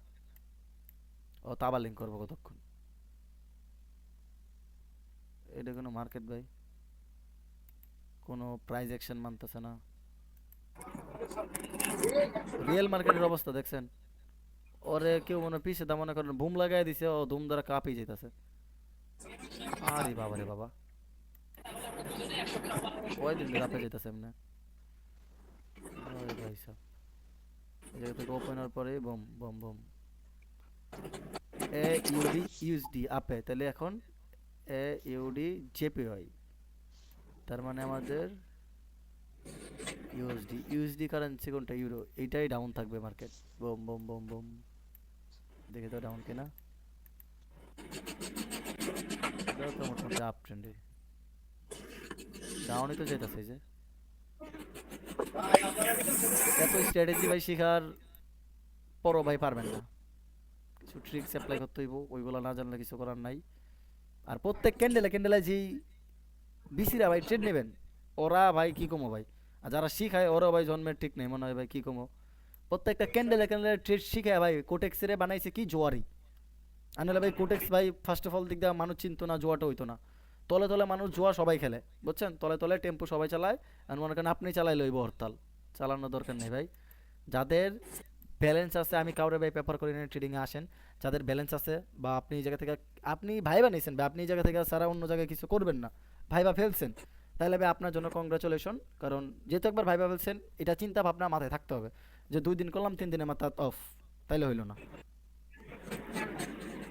ও তো আবার লিঙ্ক করবো কতক্ষণ, এটা কোনো মার্কেট ভাই, কোনো প্রাইস অ্যাকশন মানতেছে না। রিয়েল মার্কেটের অবস্থা দেখছেন, ওরে কেউ মনে হয় পিছে দা মনে করেন বুম লাগাই দিছে, ও ধুম দ্বারা কাঁপিয়ে যেতেছে। আরে বাবা রে বাবা, কয়দিন ধরে কাঁপে যেতেছে এমনি। আরে ভাই সাব, এই জায়গা থেকে ওপেন হওয়ার পরে বম বম বম, এ ইউডি ইউএসডি আপে, তাহলে এখন এ ইউডি জেপিওয়াই, তার মানে আমাদের ইউএসডি, ইউএসডি কারেন্সি কোনটা, ইউরো, এইটাই ডাউন থাকবে মার্কেট। বম বম বম বম, দেখে তো ডাউন কিনা। এটাও তো মোটামুটি আপ ট্রেন্ডে, ডাউনই তো যেতেছে যে। এত স্ট্র্যাটেজি ভাই শিখার পরও ভাই পারবেন না, কিছু ট্রিক্স অ্যাপ্লাই করতে হইব, ওইগুলো না জানলে কিছু করার নাই। আর প্রত্যেক ক্যান্ডেলে ক্যান্ডেলে যেই বিসিরা ভাই ট্রেড নেবেন, ওরা ভাই কি কমো ভাই, আর যারা শিখায় ওরা ভাই জন্মের ঠিক নেই মনে হয় ভাই কি কমো। প্রত্যেকটা ক্যান্ডেলে ক্যান্ডেলে ট্রেড শিখায় ভাই কোটেক্সেরে বানাইছে কি জোয়ারি। আনলে ভাই কোটেক্স ভাই ফার্স্ট অফ অল দিক দিয়ে মানুষ চিনতো না, জোয়াটা হইতো না। তলে তলে মানুষ জোয়া সবাই খেলে, বুঝছেন, তলে তলে টেম্পো সবাই চালায়। আর মনে করেন আপনি চালাই লইব হরতাল, চালানোর দরকার নেই ভাই। যাদের ব্যালেন্স আছে, আমি কাউরে ভাই পেপার করে নিয়ে ট্রেডিংয়ে আসেন, যাদের ব্যালেন্স আছে বা আপনি এই জায়গা থেকে আপনি ভাইবা নিয়েছেন ভাই, আপনি এই জায়গা থেকে সারা অন্য জায়গায় কিছু করবেন না, ভাইবা ফেলছেন, তাহলে ভাই আপনার জন্য কংগ্রাচুলেশন। কারণ যেহেতু একবার ভাইবা ফেলছেন, এটা চিন্তা ভাবনা মাথায় থাকতে হবে যে 2 দিন করলাম 3 দিনে মাথা অফ, তাইলে হইলো না।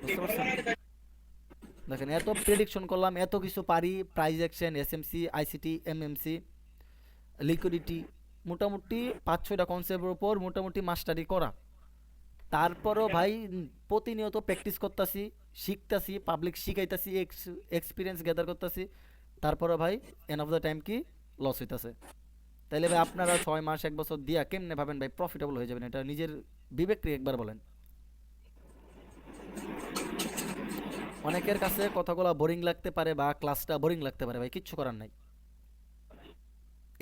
বুঝতে পারছেন? দেখেন এত প্রেডিকশন করলাম, এত কিছু পারি, prize action, SMC, ICT, MMC, liquidity, মোটামুটি 5-6টা কনসেপ্টের উপর মোটামুটি মাস্টারি করা। তারপরও ভাই প্রতিনিয়ত প্র্যাকটিস করতেছি, শিখতাছি, পাবলিক শিখাইতাছি, এক্সপিরিয়েন্স গ্যাদার করতেছি। তারপরও ভাই এন্ড অফ দ্য টাইম কি লস হইতাছে। তাইলে ভাই আপনারা 6 মাস 1 বছর দিয়া কেমনে ভাবেন ভাই প্রফিটেবল হয়ে যাবেন, এটা নিজের বিবেককে একবার বলেন। অনেকের কাছে কথাগুলো বোরিং লাগতে পারে বা ক্লাসটা বোরিং লাগতে পারে, ভাই কিচ্ছু করার নাই।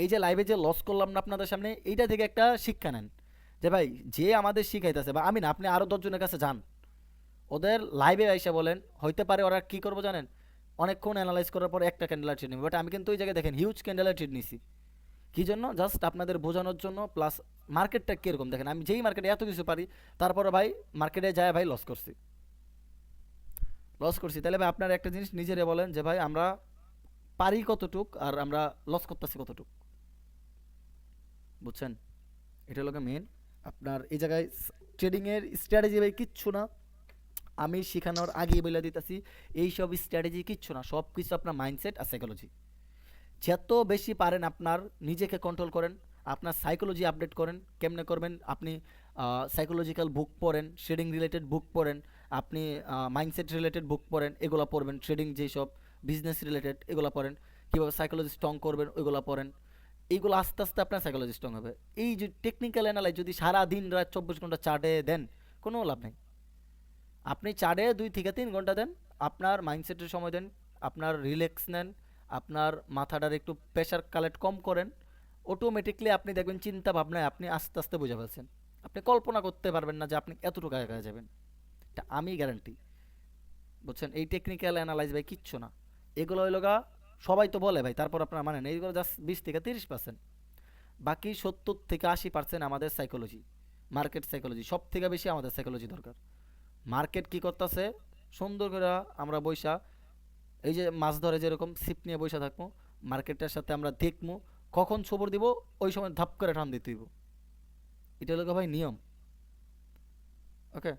এই যে লাইভে যে লস করলাম না আপনাদের সামনে, এইটা থেকে একটা শিক্ষা নেন যে ভাই যে আমাদের শিখাইতেছে, বা আমি না, আপনি আরও 10 জনের কাছে যান, ওদের লাইভে এসে বলেন, হইতে পারে ওরা কি করবো জানেন, অনেকক্ষণ অ্যানালাইজ করার পর একটা ক্যান্ডেলের ট্রেড নেবে, বাট আমি কিন্তু ওই জায়গায় দেখেন হিউজ ক্যান্ডেলের ট্রেড নিছি। কী জন্য? জাস্ট আপনাদের বোঝানোর জন্য, প্লাস মার্কেটটা কীরকম দেখেন, আমি যেই মার্কেটে এত কিছু পারি, তারপরে ভাই মার্কেটে যায় ভাই লস করছি, লস করছি। তাহলে ভাই আপনারা একটা জিনিস নিজেরে বলেন যে ভাই আমরা পারি কতটুক আর আমরা লস করতেছি কতটুক, বুঝছেন? এটা হলো মেন। আপনার এই জায়গায় ট্রেডিংয়ের স্ট্র্যাটেজি ভাই কিচ্ছু না, আমি শেখানোর আগেই বলে দিতেছি, এইসব স্ট্র্যাটেজি কিচ্ছু না, সব কিছু আপনার মাইন্ডসেট আর সাইকোলজি। যত বেশি পারেন আপনার নিজেকে কন্ট্রোল করেন, আপনার সাইকোলজি আপডেট করেন, কেমনে করবেন আপনি, সাইকোলজিক্যাল বুক পড়েন, ট্রেডিং রিলেটেড বুক পড়েন, আপনি মাইন্ডসেট রিলেটেড বুক পড়েন, এগুলো পড়বেন, ট্রেডিং যেসব বিজনেস রিলেটেড এগুলো পড়েন। কীভাবে সাইকোলজি স্ট্রং করবেন ওইগুলো পড়েন। এইগুলো আস্তে আস্তে আপনার সাইকোলজি স্ট্রং হবে। এই যে টেকনিক্যাল অ্যানালাইজ যদি সারা দিন রাত 24 ঘন্টা চার্টে দেন, কোনো লাভ নেই। আপনি চার্টে 2 থেকে 3 ঘন্টা দেন, আপনার মাইন্ডসেটের সময় দেন, আপনার রিল্যাক্স নেন, আপনার মাথাটার একটু প্রেশার কালেক্ট কম করেন, অটোমেটিকলি আপনি দেখবেন চিন্তা ভাবনায় আপনি আস্তে আস্তে বুঝে ফেলছেন। আপনি কল্পনা করতে পারবেন না যে আপনি এতটুকু আগে যাবেন। এটা আমি গ্যারান্টি। বুঝছেন? এই টেকনিক্যাল অ্যানালাইজ ভাই কিচ্ছু না। এগুলো হইল গা, সবাই তো বলে ভাই, তারপর আপনারা মানেন এইগুলো জাস্ট 20 থেকে 30%। বাকি 70 থেকে 80% আমাদের সাইকোলজি, মার্কেট সাইকোলজি। সব থেকে বেশি আমাদের সাইকোলজি দরকার। মার্কেট কি করতেছে সুন্দর করে আমরা বইসা, এই যে মাছ ধরে যেরকম ছিপ নিয়ে বইসা থাকবো, মার্কেটের সাথে আমরা দেখবো কখন ছবর দিব, ওই সময় ধাপ করে টান দিতে হইব। এটা হলো গা ভাই নিয়ম। ওকে,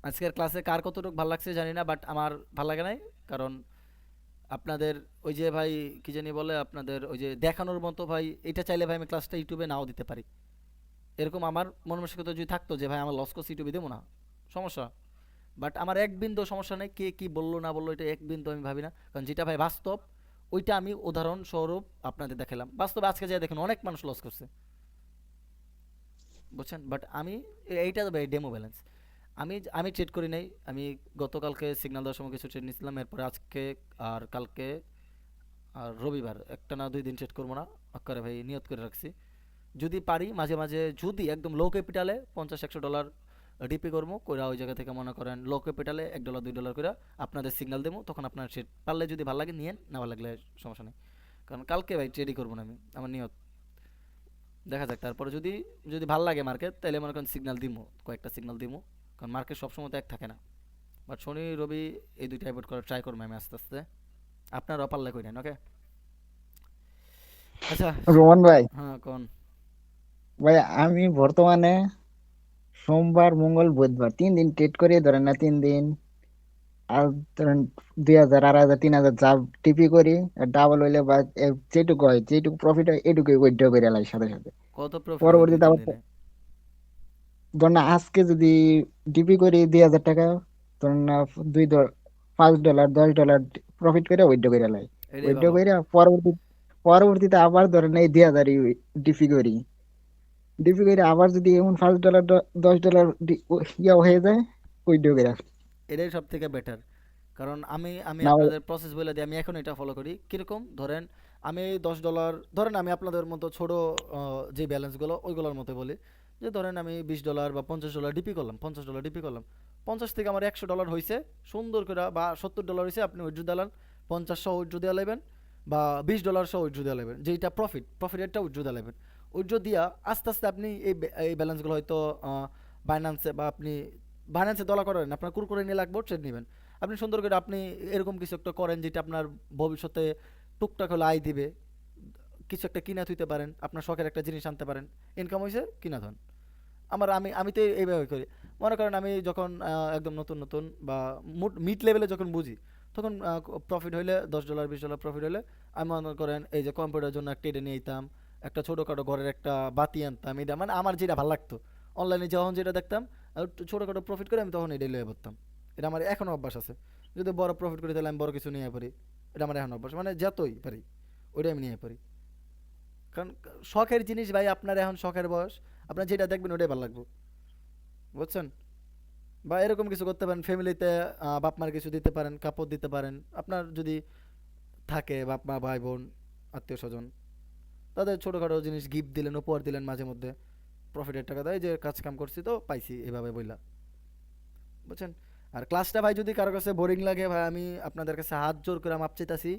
আজকের ক্লাসে কার কতটুকু ভালো লাগছে জানি না, বাট আমার ভালো লাগে নাই। কারণ আপনাদের ওই যে ভাই কি জানি বলে, আপনাদের ওই যে দেখানোর মতো ভাই, এটা চাইলে ভাই আমি ক্লাসটা ইউটিউবে নাও দিতে পারি। এরকম আমার মন মানসিকতা যদি থাকতো যে ভাই আমার লস কোর্স ইউটিউবে দেবো না, সমস্যা। বাট আমার এক বিন্দু সমস্যা নেই, কে কি বললো না বললো এটা এক বিন্দু আমি ভাবি না। কারণ যেটা ভাই বাস্তব, ওইটা আমি উদাহরণস্বরূপ আপনাদের দেখালাম। বাস্তবে আজকে যা দেখুন অনেক মানুষ লস করছে, বুঝছেন? বাট আমি এইটা ভাই ডেমো ব্যালেন্স। আমি আমি ট্রেড করি নাই। আমি গতকালকে সিগন্যাল দেওয়ার সময় কিছু ট্রেড নিয়েছিলাম, এরপরে আজকে আর কালকে আর রবিবার একটা না 2 দিন ট্রেড করবো না। আকারে ভাই নিয়ত করে রাখছি, যদি পারি মাঝে মাঝে, যদি একদম লো ক্যাপিটালে $50-100 ডিপি করবো কইরা, ওই জায়গা থেকে মনে করেন লো ক্যাপিটালে $1-2 করে আপনাদের সিগন্যাল দেবো, তখন আপনার ট্রেড পারলে যদি ভালো লাগে নিয়েন, না ভালো লাগলে সমস্যা নেই। কারণ কালকে ভাই ট্রেডই করবো না আমি, আমার নিয়ত। দেখা যাক, তারপরে যদি যদি ভালো লাগে মার্কেট, তাহলে মনে করেন সিগন্যাল দিমো, কয়েকটা সিগন্যাল দিমো। কারণ মার্কেট সবসময় তো এক থাকে না। বাট শনি রবি এই দুইটা অ্যাভয়েড করার ট্রাই করবো আমি আস্তে আস্তে। আপনার পারলে কই নেন, ওকে? আচ্ছা। রোমান ভাই, হ্যাঁ কোন? ভাই আমি বর্তমানে সোমবার মঙ্গল বুধবার 3 দিন ট্রেড করে ধরেন না, 3 দিন আর ধরেন 2,000 2,500 3,000 যা টিপি করি, ডাবল হইলে বা যেটুকু হয় যেটুকু প্রফিট হয় এটুকুই উইথড্র করে লাই সাথে সাথে। কত প্রফিট হয় দুই পরবর্তীতে তিন আবার দিনে ধরেন না আজকে যদি ডিপি করি 2,000 টাকা, ধরেন না $5 $10 প্রফিট করে উইথড্র করে লাই। এটাই উইথড্র ভালো। করে পরবর্তীতে আবার ধরেন এই 2,000 ডিপি করি, ডিপি করে আবার যদি এমন $5 $10 ইয়া হয়ে যায়, উইথড্র করে এটাই সব থেকে বেটার। কারণ আমি আমি না হয়। আপনাদের প্রসেস বলে দিই, আমি এখন এটা ফলো করি কীরকম। ধরেন আমি $10, ধরেন আমি আপনাদের মতো ছোট যে ব্যালেন্সগুলো ওইগুলোর মতো বলি, যে ধরেন আমি $20 বা $50 ডিপি করলাম, $50 ডিপি করলাম, 50 থেকে আমার $100 হয়েছে সুন্দর করে, বা $70 হয়েছে, আপনি উইথড্র দিলেন 50 সহ উইথড্র দিয়ে নেবেন, বা $20 সহ উইথড্র দিয়ে নেবেন, যেইটা প্রফিটেরটা উইথড্র দিয়ে নেবেন। উইথড্র দিয়া আস্তে আস্তে আপনি এই ব্যালেন্সগুলো হয়তো বাইন্যান্সে, বা আপনি বাইন্যান্সে দলা করেন, আপনার কুরকুরে নিয়ে লাগবে ট্রেড নেবেন। আপনি সুন্দর করে আপনি এরকম কিছু একটা করেন যেটা আপনার ভবিষ্যতে টুকটাক হলে আয় দিবে। কিছু একটা কিনা থুইতে পারেন, আপনার শখের একটা জিনিস আনতে পারেন, ইনকাম হয়েছে কিনা ধন। আমি তো এইভাবে করি। মনে করেন আমি যখন একদম নতুন নতুন বা মিড লেভেলে যখন বুঝি, তখন প্রফিট হইলে $10 $20 প্রফিট হলে আমি মনে করেন এই যে কম্পিউটারের জন্য একটা এটা নিয়ে যেতাম, একটা ছোটোখাটো ঘরের একটা বাতি আনতাম, এটা মানে আমার যেটা ভালো লাগতো, অনলাইনে যখন যেটা দেখতাম আর একটু ছোটোখাটো প্রফিট করে আমি তখন এটাই লয়ে পড়তাম। এটা আমার এখনও অভ্যাস আছে। যদি বড় প্রফিট করি তাহলে আমি বড় কিছু নিয়ে পারি। এটা আমার এখন অভ্যাস, মানে যতই পারি ওইটা আমি নিয়ে পারি। কারণ শখের জিনিস ভাই, আপনার এখন শখের বয়স, আপনার যেটা দেখবেন ওটাই ভালো লাগবে, বুঝছেন? বা এরকম কিছু করতে পারেন, ফ্যামিলিতে বাপ মার কিছু দিতে পারেন, কাপড় দিতে পারেন, আপনার যদি থাকে বাপ মা ভাই বোন আত্মীয় স্বজন, তাদের ছোটোখাটো জিনিস গিফট দিলেন, উপহার দিলেন মাঝে মধ্যে, প্রফিটের টাকা দেয় যে কাজ কাম করছি তো পাইছি এভাবে বইলা, বুঝছেন? আর ক্লাসটা ভাই যদি কারো কাছে বোরিং লাগে ভাই, আমি আপনাদের কাছে হাত জোর করে মাপ চাইতাছি।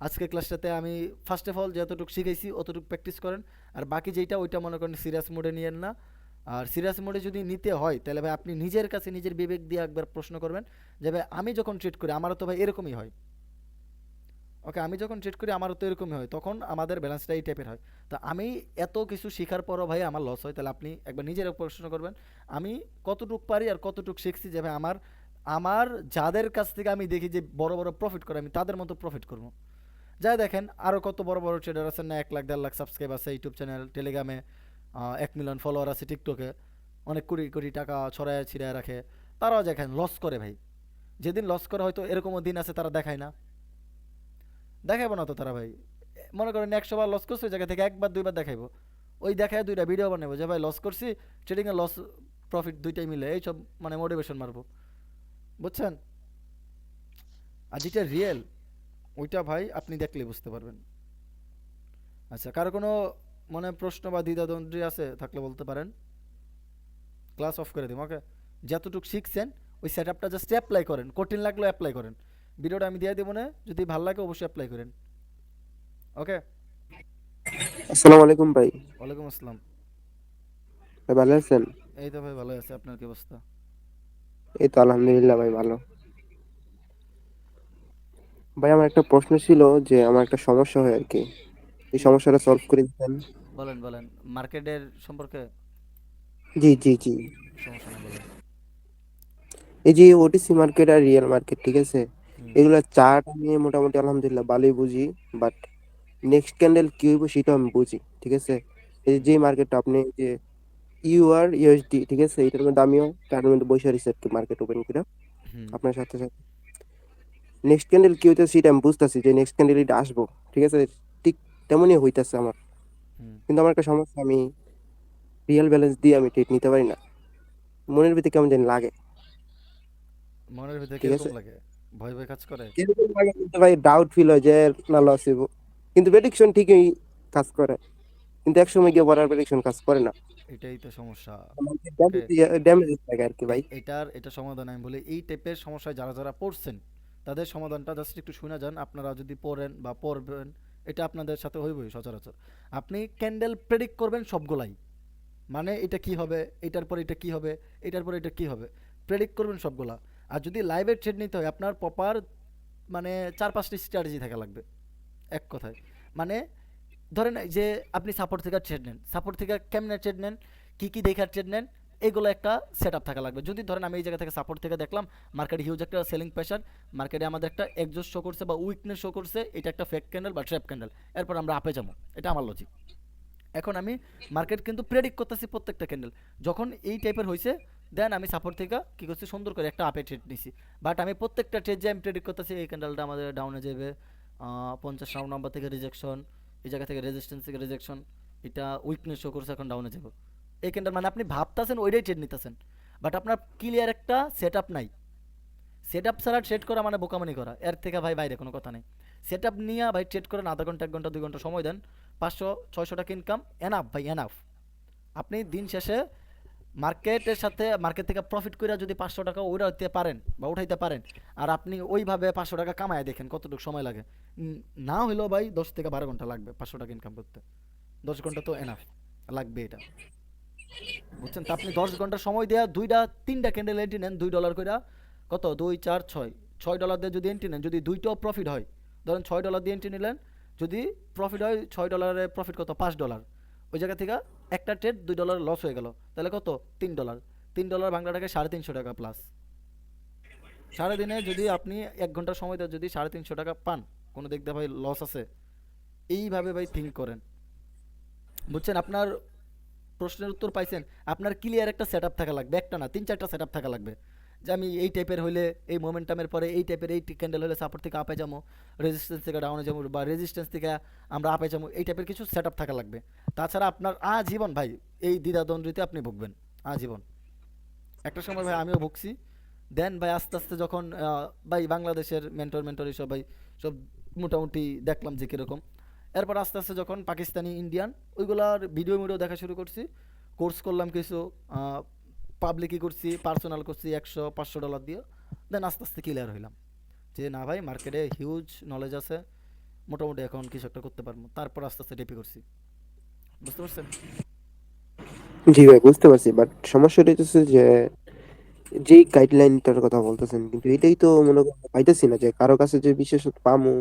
আজকে ক্লাসটাতে আমি ফার্স্ট অফ অল যতটুকু শিখাইছি অতটুকু প্র্যাকটিস করেন। আর বাকি যেইটা ওইটা মনে করেন সিরিয়াস মোডে নিয়েন না। আর সিরিয়াস মোডে যদি নিতে হয় তাহলে ভাই আপনি নিজের কাছে নিজের বিবেক দিয়ে একবার প্রশ্ন করবেন, যে ভাই আমি যখন ট্রিট করি আমারও তো ভাই এরকমই হয়। ওকে, আমি যখন ট্রিট করি আমারও তো এরকমই হয়, তখন আমাদের ব্যালেন্সটা এই টাইপের হয়। তো আমি এত কিছু শেখার পরও ভাই আমার লস হয়, তাহলে আপনি একবার নিজের প্রশ্ন করবেন, আমি কতটুক পারি আর কতটুক শিখছি, যে ভাই আমার আমার যাদের কাছ থেকে আমি দেখি যে বড় বড় প্রফিট করে, আমি তাদের মতো প্রফিট করবো। যাই দেখেন আরও কত বড় বড় ট্রেডার আছেন না, 1 লাখ 1.5 লাখ সাবস্ক্রাইব আছে ইউটিউব চ্যানেল, টেলিগ্রামে 1 মিলিয়ন ফলোয়ার আছে, টিকটকে অনেক কোটি কোটি টাকা ছড়ায় ছিড়ায় রাখে, তারাও দেখেন লস করে ভাই। যেদিন লস করে হয়তো এরকমও দিন আছে তারা দেখায় না। দেখাইবো না তো তারা ভাই। মনে করেন 100 বার লস করছে, ওই জায়গা থেকে একবার দুইবার দেখাইবো। ওই দেখায় দুইটা ভিডিও বানাবো যে ভাই লস করছি, ট্রেডিংয়ে লস প্রফিট দুইটাই মিলে এইসব মানে মোটিভেশন মারবো, বুঝছেন? আর যেটা রিয়েল ওইটা ভাই আপনি দেখলে বুঝতে পারবেন। আচ্ছা, কারো কোনো মনে প্রশ্ন বা দ্বিধাদ্বন্দ্বী আছে থাকলে বলতে পারেন। ক্লাস অফ করে দিন, ওকে? যতটুকু শিখছেন ওই সেট আপটা জাস্ট অ্যাপ্লাই করেন, কঠিন লাগলেও অ্যাপ্লাই করেন। ভিডিওটা আমি দিয়ে দেবো না, যদি ভালো লাগে অবশ্যই অ্যাপ্লাই করেন, ওকে? আসসালামু আলাইকুম ভাই। ওয়ালাইকুম আসসালাম। ভাই ভালো আছেন? এই তো ভাই ভালো আছে, আপনার কি অবস্থা? এই তো আলহামদুলিল্লাহ ভাই ভালো। ভাই আমার একটা প্রশ্ন ছিল যে আমার একটা সমস্যা হয় আর কি। এই কি সমস্যাটা সলভ করে দিতেন। বলেন বলেন, মার্কেটের সম্পর্কে? জি জি জি। সমস্যা নেই, বলেন। এই যে ওটিসি মার্কেট আর রিয়েল মার্কেট, ঠিক আছে, হুম। এগুলা চার্ট আমি মোটামুটি আলহামদুলিল্লাহ ভালোই বুঝি, বাট নেক্সট ক্যান্ডেল কি হইব সেটা আমি বুঝি, ঠিক আছে। এই হুম। যে মার্কেটটা আপনি যে ইউআর ইউএসডি, ঠিক আছে, এটার মধ্যে আমিও তার মধ্যে বসে রয়েছি আর কি, মার্কেট ওপেন করে হুম। আপনার সাথে সাথে নেক্সট ক্যান্ডেল কি হইতেছে সেটা আমি বুঝতেছি যে নেক্সট ক্যান্ডেল এটা আসবো, ঠিক আছে। ঠিক তেমনই হইতাছে আমার। হুম। কিন্তু আমার একটা সমস্যা, আমি রিয়েল ব্যালেন্স দিয়ে আমি ট্রেড নিতে পারি না। মনের ভিতরে কেমন জানি লাগে, মনের ভিতরে ঠিক কিরকম আছে। লাগে? ভয় ভয় কাজ করে? কিরকম লাগে বলতে ভাই, ডাউট ফিল হয় যে না লস হইব, কিন্তু প্রেডিকশন ঠিকই কাজ করে, কিন্তু একসময় গিয়ে পড়ার প্রেডিকশন কাজ করে না। এটাই তো সমস্যা, ওকে? ড্যামেজ ড্যামেজ লাগে আর কি ভাই। এটা সমাধান আমি বলি, এই টাইপের সমস্যায় যারা যারা পড়ছেন তাদের সমাধানটা জাস্ট একটু শুনে যান। আপনারা যদি পড়েন বা পড়বেন, এটা আপনাদের সাথে হইবই সচরাচর। আপনি ক্যান্ডেল প্রেডিক্ট করবেন সবগুলাই, মানে এটা কি হবে, এটার পর এটা কি হবে, এটার পর এটা কি হবে, প্রেডিক্ট করবেন সবগুলা। আর যদি লাইভে ট্রেড নিতে হয় আপনার প্রপার মানে 4-5টি স্ট্র্যাটেজি থাকা লাগবে, এক কথায়। মানে ধরেন এই যে আপনি সাপোর্ট থেকে ট্রেড নেন, সাপোর্ট থেকে কেমনে ট্রেড নেন, কী কী দেখার ট্রেড নেন, এগুলো একটা সেট আপ থাকা লাগবে। যদি ধরেন আমি এই জায়গা থেকে সাপোর্ট থেকে দেখলাম মার্কেটে হিউজ একটা সেলিং প্রেশার, মার্কেটে আমাদের একটা এক্সজস্ট শো করছে বা উইকনেস শো করছে, এটা একটা ফেক ক্যান্ডেল বা ট্র্যাপ ক্যান্ডেল, এরপর আমরা আপে যাবো, এটা আমার লজিক। এখন আমি মার্কেট কিন্তু প্রেডিক্ট করতেছি প্রত্যেকটা ক্যান্ডেল, যখন এই টাইপের হয়েছে দেন আমি সাপোর্ট থেকে কী করছি, সুন্দর করে একটা আপে ট্রেড নিছি। বাট আমি প্রত্যেকটা ট্রেড যে আমি প্রেডিক্ট করতেছি এই ক্যান্ডেলটা আমাদের ডাউনে যাবে, 50 রাউন্ড নাম্বার থেকে রিজেকশন, এই জায়গা থেকে রেজিস্ট্যান্স থেকে রিজেকশন, এটা উইকনেস শো করছে এখন ডাউনে যাব, এই ক্যান্ডেল মানে আপনি ভাবতেছেন ওইটাই ট্রেড নিতেছেন, বাট আপনার ক্লিয়ার একটা সেট আপ নাই। সেট আপ ছাড়া ট্রেড করা মানে বোকামানি করা, এর থেকে ভাই বাইরে কোনো কথা নেই। সেট আপ নিয়ে ভাই ট্রেড করেন, আধা ঘন্টা 1 ঘন্টা 2 ঘন্টা সময় দেন, 500-600 টাকা ইনকাম এনাফ ভাই, এনাফ। আপনি দিন শেষে মার্কেটের সাথে মার্কেট থেকে প্রফিট করে যদি 500 টাকা উঠাইতে পারেন বা উঠাইতে পারেন, আর আপনি ওইভাবে 500 টাকা কামায় দেখেন কতটুকু সময় লাগে। না হলেও ভাই 10 থেকে 12 ঘন্টা লাগবে 500 টাকা ইনকাম করতে। 10 ঘন্টা তো এনাফ লাগবে এটা, বুঝছেন? তা আপনি 10 ঘন্টা সময় দেওয়া 2টা 3টা ক্যান্ডেল এন্ট্রি নেন $2 করে, কত, 2 4 6, $6 দিয়ে যদি এন্ট্রি নেন, যদি দুইটাও প্রফিট হয়, ধরেন $6 দিয়ে এন্ট্রি নিলেন, যদি প্রফিট হয় $6 প্রফিট কত, $5, ওই জায়গা থেকে একটা ট্রেড $2 লস হয়ে গেল, তাহলে কত, $3। $3 বাংলা টাকায় 350 টাকা প্লাস। সারাদিনে যদি আপনি 1 ঘন্টা সময় দেন, যদি 350 টাকা পান, কোনো দিক দিয়ে ভাই লস আছে? এইভাবে ভাই থিঙ্ক করেন, বুঝছেন? আপনার প্রশ্নের উত্তর পাইছেন? আপনার ক্লিয়ার একটা সেট আপ থাকা লাগবে, একটা না 3-4টা সেট আপ থাকা লাগবে, যে আমি এই টাইপের হইলে এই মোমেন্টামের পরে এই টাইপের এই ক্যান্ডেল হলে সাপোর্ট থেকে আপে যাবো, রেজিস্ট্যান্স থেকে ডাউনে যাবো, বা রেজিস্ট্যান্স থেকে আমরা আপে যাবো, এই টাইপের কিছু সেট আপ থাকা লাগবে। তাছাড়া আপনার আজীবন ভাই এই দ্বিধাদ্বন্দ্বিতে আপনি ভুগবেন, আজীবন। একটা সময় ভাই আমিও ভুগছি, দেন ভাই আস্তে আস্তে যখন ভাই বাংলাদেশের মেন্টর এইসব ভাই সব মোটামুটি দেখলাম যে কীরকম, এরপর আস্তে আস্তে যখন পাকিস্তানি ইন্ডিয়ান ওইগুলার ভিডিও দেখা শুরু করছি, কোর্স করলাম কিছু, পাবলিকই করছি, পার্সোনাল করছি, $100-500 দিয়ে, দেন আস্তে আস্তে ক্লিয়ার হইলাম যে না ভাই মার্কেটে হিউজ নলেজ আছে, মোটামুটি এখন কিছু একটা করতে পারবো, তারপর আস্তে আস্তে টেপি করছি, বুঝতে পারছেন? জি ভাই বুঝতে পারছি, বাট সমস্যাটা হচ্ছে যে যেই গাইডলাইনটার কথা বলতেছেন, কিন্তু এটাই তো মনে করেন পাইতেছি না যে কারো কাছে যে বিশেষত পামু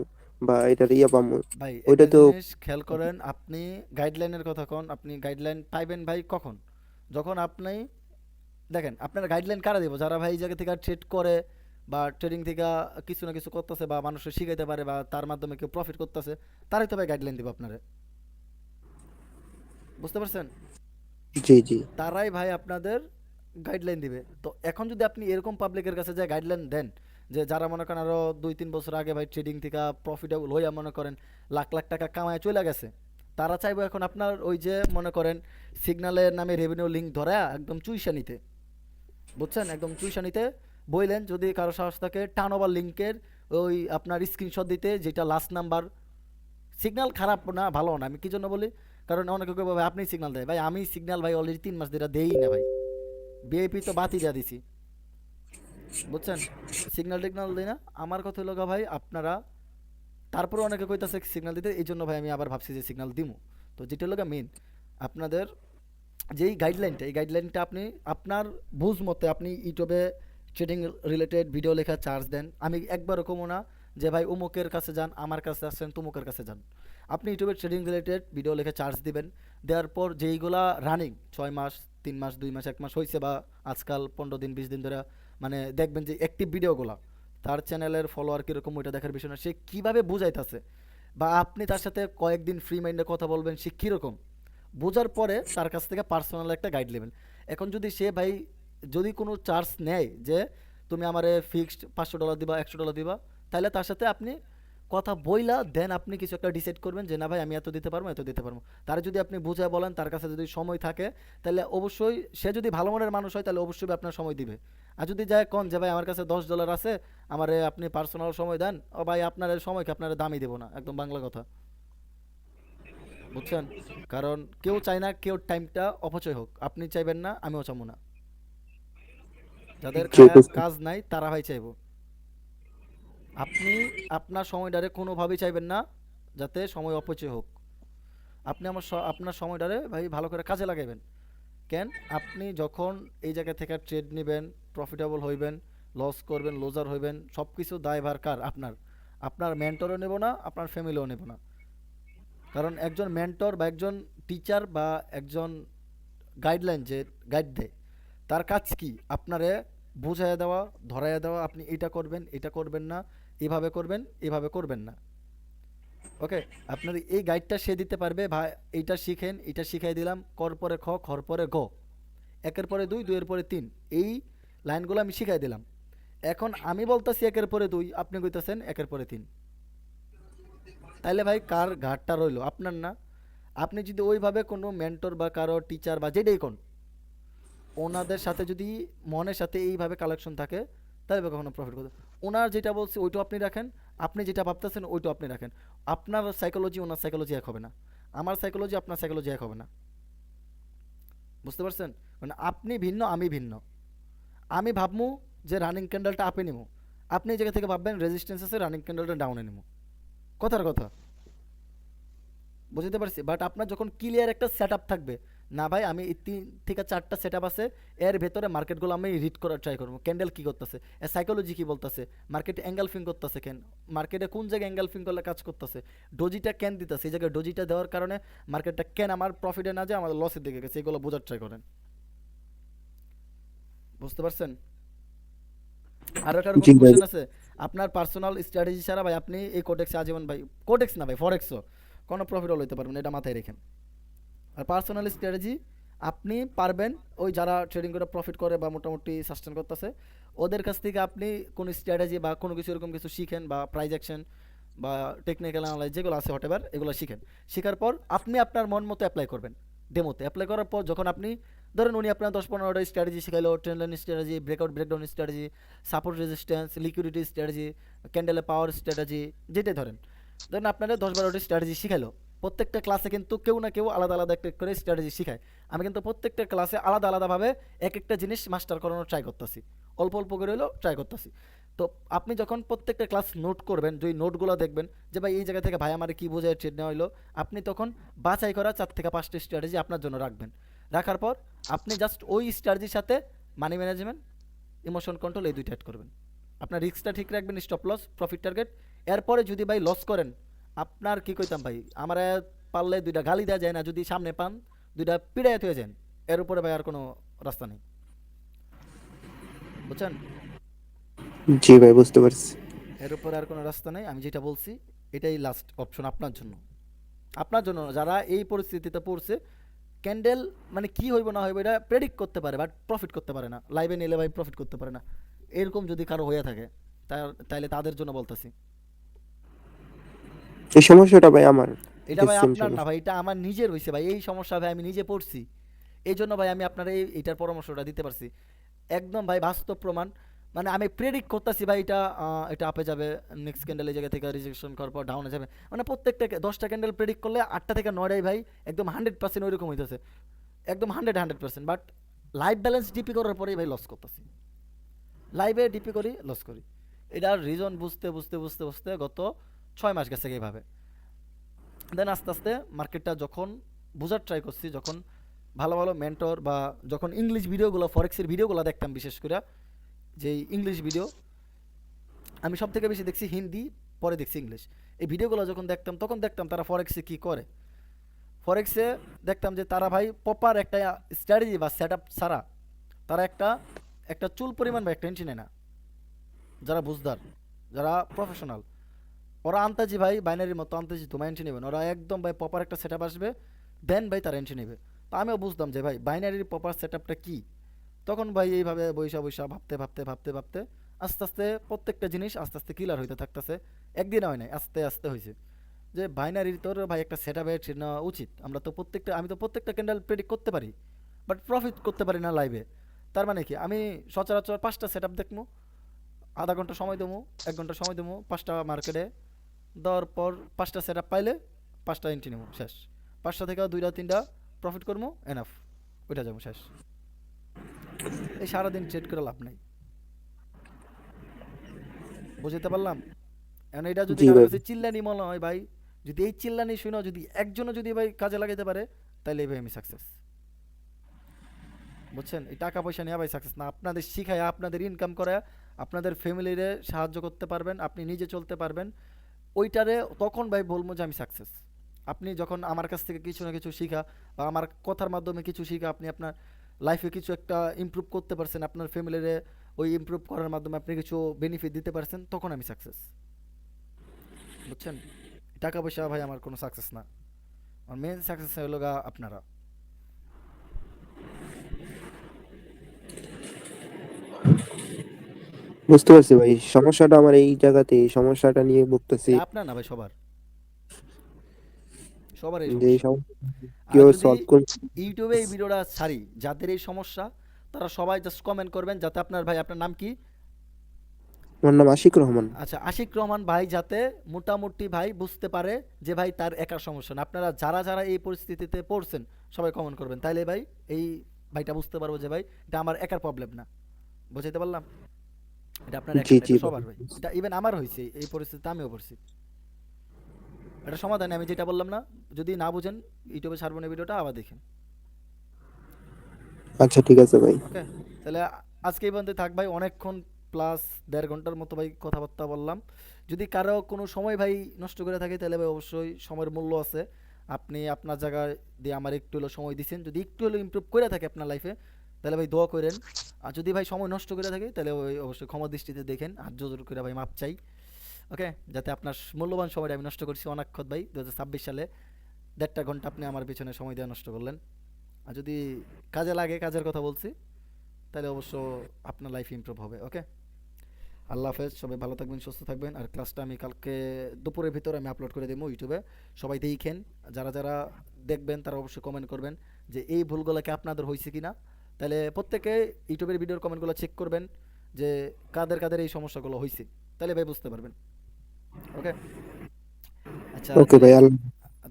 বা এটার ইয়া পামু, ভাই ওইটা একটা তো। জিনিস খেয়াল করেন, আপনি গাইডলাইনের কথা কন, আপনি গাইডলাইন পাইবেন ভাই কখন, যখন আপনি দেখেন আপনার গাইডলাইন কারা দিব, যারা ভাই এই জায়গা থেকে ট্রেড করে বা ট্রেডিং থেকে কিছু না কিছু করতেছে বা মানুষের শিখাইতে পারে বা তার মাধ্যমে কেউ প্রফিট করতেছে, তারাই তো ভাই গাইডলাইন দিব আপনারে, বুঝতে পারছেন? জি জি। তারাই ভাই আপনাদের গাইডলাইন দিবে। তো এখন যদি আপনি এরকম পাবলিকের কাছে যায় গাইডলাইন দেন, যে যারা মনে করেন আরও 2-3 বছর আগে ভাই ট্রেডিং থেকে প্রফিটেবল হইয়া মনে করেন লাখ লাখ টাকা কামায় চলে গেছে, তারা চাইবো এখন আপনার ওই যে মনে করেন সিগন্যালের নামে রেভিনিউ লিঙ্ক ধরে একদম চুইসা নিতে, বুঝছেন, একদম চুইসা নিতে। বললেন যদি কারো সাহস থাকে টার্ন ওভার লিঙ্কের ওই আপনার স্ক্রিনশট দিতে, যেটা লাস্ট নাম্বার। সিগন্যাল খারাপ না ভালো না, আমি কি জন্য বলি, কারণ অনেকে কেউ ভাই আপনি সিগন্যাল দেয়, ভাই আমি সিগন্যাল ভাই অলরেডি 3 মাস ধরে দেই না ভাই, বিআইপি তো বাতি দিয়ে দিছি, বুঝছেন, সিগন্যাল টিগন্যাল দিই না। আমার কথা হলো গা ভাই আপনারা, তারপরে অনেকে কইতাছে সিগন্যাল দিতে, এই জন্য ভাই আমি আবার ভাবছি যে সিগন্যাল দিমু। তো যেটা হলো মেন আপনাদের যেই গাইডলাইনটা, এই গাইডলাইনটা আপনি আপনার বুঝ মতে আপনি ইউটিউবে ট্রেডিং রিলেটেড ভিডিও লেখা চার্জ দেন। আমি একবারও কমো না যে ভাই অমুকের কাছে যান, আমার কাছে আসছেন, তমুকের কাছে যান। আপনি ইউটিউবে ট্রেডিং রিলেটেড ভিডিও লেখা চার্জ দিবেন। দেওয়ার পর যেইগুলা রানিং 6 মাস, 3 মাস, 2 মাস, 1 মাস হয়েছে, বা আজকাল 15 দিন 20 দিন ধরে মানে দেখবেন যে অ্যাক্টিভ ভিডিওগুলা, তার চ্যানেলের ফলোয়ার কীরকম ওইটা দেখার বিষয় না, সে কীভাবে বুঝাইতেছে, বা আপনি তার সাথে কয়েকদিন ফ্রি মাইন্ডে কথা বলবেন, সে কীরকম বোঝার পরে তার কাছ থেকে পার্সোনাল একটা গাইড নেবেন। এখন যদি সে ভাই যদি কোনো চার্জ নেয় যে তুমি আমারে ফিক্সড $500 দিবা, $100 দিবা, তাহলে তার সাথে আপনি কথা বইলা দেন আপনি কিছু একটা ডিসাইড করবেন যে না ভাই আমি এত দিতে পারবো, এত দিতে পারবো। তার যদি আপনি বুঝায় বলেন, তার কাছে যদি সময় থাকে, তাহলে অবশ্যই সে যদি ভালো মনের মানুষ হয় তাহলে অবশ্যই আপনার সময় দিবে। আর যদি যায় কন যে ভাই আমার কাছে $10 আছে, আমারে আপনি পার্সোনাল সময় দেন, ও ভাই আপনার সময়কে আপনার দামই দেবো না, একদম বাংলা কথা, বুঝছেন। কারণ কেউ চায় না কেউ টাইমটা অপচয় হোক, আপনি চাইবেন না, আমিও চাবো না। যাদের জি খায়া বুঝতে কাজ নাই তারা ভাই চাইবো। আপনি আপনার সময়টারে কোনোভাবেই চাইবেন না যাতে সময় অপচয় হোক। আপনি আপনার সময়টারে ভাই ভালো করে কাজে লাগাইবেন। কেন, আপনি যখন এই জায়গা থেকে ট্রেড নেবেন, প্রফিটেবল হইবেন, লস করবেন, লুজার হইবেন, সব কিছু দায়ভার কার? আপনার। আপনার মেন্টরও নেব না, আপনার ফ্যামিলিও নেব না। কারণ একজন মেন্টর বা একজন টিচার বা একজন গাইডলাইন যে গাইড দেয়, তার কাজ কি? আপনারে বুঝাইয়া দেওয়া, ধরাইয়া দেওয়া, আপনি এটা করবেন, এটা করবেন না, এভাবে করবেন, এভাবে করবেন না। ওকে, আপনার এই গাইডটা সে দিতে পারবে, ভাই এইটা শিখেন, এটা শিখাই দিলাম, কর পরে খ, খর পরে গ, একের পরে দুই, দুইয়ের পরে তিন, এই লাইনগুলো আমি শিখাই দিলাম। এখন আমি বলতেছি একের পরে দুই, আপনি কইতেছেন একের পরে তিন, তাইলে ভাই কার ঘাটটা রইলো? আপনার না? আপনি যদি ওইভাবে কোনো মেন্টর বা কারো টিচার বা যেটাই কোন, ওনাদের সাথে যদি মনের সাথে এইভাবে কালেকশন থাকে, তাহলে কখনো প্রফিট করতে, ওনার যেটা বলছে ওইটাও আপনি রাখেন, আপনি যেটা ভাবতেছেন ওইটাও আপনি রাখেন। আপনার সাইকোলজি ওনার সাইকোলজি এক হবে না, আমার সাইকোলজি আপনার সাইকোলজি এক হবে না, বুঝতে পারছেন? মানে আপনি ভিন্ন, আমি ভিন্ন। আমি ভাবমু যে রানিং ক্যান্ডেলটা আপে নিবো, আপনি এই জায়গা থেকে ভাববেন রেজিস্ট্যান্স আছে, রানিং ক্যান্ডেলটা ডাউনে নিবো, কথার কথা, বুঝতে পারছি। বাট আপনার যখন ক্লিয়ার একটা সেট আপ থাকবে, না ভাই আমি এই 3 থেকে 4টা সেট আপ আছে, এর ভেতরে মার্কেটগুলো আমি রিড করার ট্রাই করবো, ক্যান্ডেল কী করতেছে, এর সাইকোলজি কী বলতেছে, মার্কেটে অ্যাঙ্গেলফিং করতেছে কেন, মার্কেটে কোন জায়গায় অ্যাঙ্গেলফিং করলে কাজ করতেছে, ডোজিটা কেন দিতেছে, এই জায়গায় ডোজিটা দেওয়ার কারণে মার্কেটটা কেন আমার প্রফিটে না যায়, আমাদের লসের দিকে গেছে, এগুলো বোঝার ট্রাই করেন, বুঝতে পারছেন? আরও কারো জি কোনো ভাই। কোশ্চেন আছে? আপনার পার্সোনাল স্ট্র্যাটেজি ছাড়া ভাই আপনি এই কোডেক্সে আজীবন ভাই, কোডেক্স না ভাই, ফরেক্সও কোনো প্রফিট হইতে পারবেন না, এটা মাথায় রেখেন। আর পার্সোনাল স্ট্র্যাটেজি আপনি পারবেন, ওই যারা ট্রেডিং করে প্রফিট করে বা মোটামুটি সাস্টেন করতেছে, ওদের কাছ থেকে আপনি কোনো স্ট্র্যাটেজি বা কোনো কিছু এরকম কিছু শিখেন, বা প্রাইজ অ্যাকশন বা টেকনিক্যাল অ্যানালাইজ যেগুলো আছে হোয়াটএভার, এগুলো শিখেন। শেখার পর আপনি আপনার মন মতো অ্যাপ্লাই করবেন, ডেমোতে অ্যাপ্লাই করার পর যখন আপনি ধরেন উনি আপনার 10-15টা স্ট্র্যাটেজি শিখাইলো, trend line strategy, breakout breakdown strategy, support resistance, liquidity strategy, ক্যান্ডেলে পাওয়ার স্ট্র্যাটেজি, যেটাই ধরেন, ধরেন আপনাদের 10-12টি স্ট্র্যাটেজি শিখাইলো। প্রত্যেকটা ক্লাসে কিন্তু কেউ না কেউ আলাদা আলাদা একটা করে স্ট্র্যাটেজি শিখায়। আমি কিন্তু প্রত্যেকটা ক্লাসে আলাদা আলাদাভাবে এক একটা জিনিস মাস্টার করানোর ট্রাই করতেছি, অল্প অল্প করে হলেও ট্রাই করতেছি। তো আপনি যখন প্রত্যেকটা ক্লাস নোট করবেন, যে নোটগুলো দেখবেন যে ভাই এই জায়গা থেকে ভাই আমার কি বোঝায় ট্রেড নেওয়া হলো, আপনি তখন বাছাই করা 4 থেকে 5টি স্ট্র্যাটেজি আপনার জন্য রাখবেন। রাখার পর আপনি জাস্ট ওই স্ট্র্যাটেজির সাথে মানি ম্যানেজমেন্ট, ইমোশন কন্ট্রোল, এই দুইটা অ্যাড করবেন। আপনার রিস্কটা ঠিক রাখবেন, স্টপ লস, প্রফিট টার্গেট। এরপরে যদি ভাই লস করেন, আপনার কি কইতাম ভাই, আমার পারলে 2টা গালি দেওয়া যায় না, যদি সামনে পান 2টা পিড়াইয়া হয়ে যান, এর উপরে ভাই আর কোনো রাস্তা নেই, বুঝছেন? জি ভাই বুঝতে পারছি। এর উপরে আর কোনো রাস্তা নেই, আমি যেটা বলছি এটাই লাস্ট অপশন আপনার জন্য। আপনার জন্য না, যারা এই পরিস্থিতিতে পড়ছে, ক্যান্ডেল মানে কি হইব না হইব এটা প্রেডিক্ট করতে পারে বাট প্রফিট করতে পারে না, লাইভে নিলে ভাই প্রফিট করতে পারে না, এরকম যদি কারো হয়ে থাকে তাইলে তাদের জন্য বলতেছি। এই সমস্যাটা ভাই আমার, এটা ভাই সেম আপনার না সমস্যা। ভাই, এটা আমার নিজের হইছে ভাই, এই সমস্যা ভাই আমি নিজে পড়ছি। এই জন্য ভাই আমি আপনার এইটার পরামর্শটা দিতে পারছি। একদম ভাই বাস্তব প্রমাণ। মানে আমি প্রেডিক্ট করতেছি ভাই, এটা আপে যাবে, নেক্সট ক্যান্ডেল এই জায়গা থেকে রিজেকশন করার পর ডাউনে যাবে। মানে প্রত্যেকটা 10টা ক্যান্ডেল প্রেডিক্ট করলে 8টা থেকে 9টাই ভাই একদম 100% ওইরকম হইতেছে, একদম 100%। বাট লাইফ ব্যালেন্স ডিপি করার পরেই ভাই লস করতেছি, লাইভে ডিপি করি লস করি। এটার রিজন বুঝতে বুঝতে বুঝতে বুঝতে গত 6 মাস গেছে এইভাবে। দেন আস্তে আস্তে মার্কেটটা যখন বোঝার ট্রাই করছি, যখন ভালো ভালো মেন্টর বা যখন ইংলিশ ভিডিওগুলো ফরেক্সের ভিডিওগুলো দেখতাম, বিশেষ করে যে ইংলিশ ভিডিও আমি সব থেকে বেশি দেখছি হিন্দি, পরে দেখছি ইংলিশ। এই ভিডিওগুলো যখন দেখতাম তখন দেখতাম তারা ফরেক্সে কী করে। ফরেক্সে দেখতাম যে তারা ভাই প্রপার একটা স্ট্র্যাটেজি বা সেট আপ ছাড়া তারা একটা একটা চুল পরিমাণ বা একটা ইঞ্চি নেয় না। যারা বুঝদার, যারা প্রফেশনাল, ওরা আন্তাজি ভাই বাইনারির মতো আন্তাজি তোমার এন্ট্রি নেবেন, ওরা একদম ভাই প্রপার একটা সেট আপ আসবে, দেন ভাই তারা এন্ট্রি নেবে। তো আমিও বুঝতাম যে ভাই বাইনারির প্রপার সেট আপটা কী। তখন ভাই এইভাবে বৈশা বৈশা ভাবতে ভাবতে ভাবতে ভাবতে আস্তে আস্তে প্রত্যেকটা জিনিস আস্তে আস্তে ক্লিয়ার হইতে থাকতেছে। একদিন হয় নাই, আস্তে আস্তে হয়েছে যে বাইনারির তোর ভাই একটা সেট আপে নেওয়া উচিত। আমরা তো প্রত্যেকটা, আমি তো প্রত্যেকটা ক্যান্ডেল প্রেডিক্ট করতে পারি, বাট প্রফিট করতে পারি না লাইভে। তার মানে কি আমি সচরাচর 5টা সেট আপ দেখবো, আধা ঘন্টা সময় দেবো, 1 ঘন্টা সময় দেবো 5টা মার্কেটে দেওয়ার পর 5টা সেট আপ পাইলে 5টা এন্ট্রি নেবো, শেষ। 5টা থেকে 2টা 3টা প্রফিট করবো, এনাফ, ওইটা যাবো, শেষ। এই সারাদিন ট্রেড করে লাভ নাই, বুঝতে পারলাম। এখন এটা যদি জি কারোর ভাই। কাছে চিল্লানি মনে হয় ভাই, যদি এই চিল্লানি শুনে যদি একজনও যদি ভাই কাজে লাগাইতে পারে, তাহলে ভাই আমি সাকসেস। বুঝছেন, এই টাকা পয়সা নিয়ে ভাই সাকসেস না, আপনাদের শিখায়, আপনাদের ইনকাম করে, আপনাদের ফ্যামিলিরে সাহায্য করতে পারবেন, আপনি নিজে চলতে পারবেন, ওইটারে তখন ভাই বলবো যে আমি সাকসেস। আপনি যখন আমার কাছ থেকে কিছু না কিছু শিখা বা আমার কথার মাধ্যমে কিছু শিখা আপনি আপনার লাইফে কিছু একটা ইমপ্রুভ করতে পারছেন, আপনার ফ্যামিলিরে ওই ইমপ্রুভ করার মাধ্যমে আপনি কিছু বেনিফিট দিতে পারছেন, তখন আমি সাকসেস। বুঝছেন, টাকা পয়সা ভাই আমার কোনো সাকসেস না, আমার মেন সাকসেস হলো গা আপনারা। বুঝতে পারছি ভাই, সমস্যাটা আমার এই জায়গাতে, এই সমস্যাটা নিয়ে ভুগতেছি। এটা আপনার না ভাই, সবার, সবার এই যে এই সমস্যা। সমস্যা আর কিভাবে যদি সলভ করব। ইউটিউবে এই ভিডিওটা ছাড়ি, যাদের এই সমস্যা তারা সবাই জাস্ট কমেন্ট করবেন যাতে আপনার ভাই, আপনার নাম কি? আমার নাম আশিক রহমান। আচ্ছা, আশিক রহমান ভাই যাতে মোটামুটি ভাই বুঝতে পারে যে ভাই তার একার সমস্যা না। আপনারা যারা যারা এই পরিস্থিতিতে পড়ছেন সবাই কমেন্ট করবেন, তাইলে ভাই এই ভাইটা বুঝতে পারবো যে ভাই এটা আমার একার প্রবলেম না। বুঝাইতে পারলাম? এটা আপনার জি একার না, জি এটা ভাই। সবার ভাই। এটা ইভেন আমার হয়েছে, এই পরিস্থিতিতে আমিও পড়ছি। এটা সমাধান আমি যেটা বললাম না, যদি না বুঝেন ইউটিউবে ছাড়বো না ভিডিওটা, আবার দেখেন। আচ্ছা ঠিক আছে ভাই। ওকে, তাহলে আজকে এই পর্যন্ত থাক ভাই, অনেকক্ষণ প্লাস 1.5 ঘন্টার মতো ভাই কথাবার্তা বললাম। যদি কারো কোনো সময় ভাই নষ্ট করে থাকে তাহলে ভাই অবশ্যই সময়ের মূল্য আছে। আপনি আপনার জায়গায় দিয়ে আমার একটু হলেও সময় দিচ্ছেন, যদি একটু হলেও ইমপ্রুভ করে থাকে আপনার লাইফে তাহলে ভাই দোয়া করেন। আর যদি ভাই সময় নষ্ট করে থাকে তাহলে ওই অবশ্যই ক্ষমা দৃষ্টিতে দেখেন, হাত জোর করে ভাই মাপ চাই। ওকে, যাতে আপনার মূল্যবান সময়টা আমি নষ্ট করছি অনাক্ষত ভাই, 2026 সালে 1.5 ঘন্টা আপনি আমার পিছনে সময় দেওয়া নষ্ট করলেন। আর যদি কাজে লাগে, কাজের কথা বলছি, তাহলে অবশ্য আপনার লাইফ ইমপ্রুভ হবে। ওকে, আল্লাহ হাফেজ, সবাই ভালো থাকবেন, সুস্থ থাকবেন। আর ক্লাসটা আমি কালকে দুপুরের ভিতরে আমি আপলোড করে দেবো ইউটিউবে, সবাই দেখেন। যারা যারা দেখবেন তারা অবশ্যই কমেন্ট করবেন যে এই ভুলগুলোকে আপনাদের হয়েছে কিনা। তাহলে প্রত্যেকে ইউটিউবের ভিডিওর কমেন্টগুলো চেক করবেন যে কাদের কাদের এই সমস্যাগুলো হয়েছে, তাহলে ভাই বুঝতে পারবেন। ওকে, আচ্ছা ওকে তাহলে, ভাই, আল্লাহ।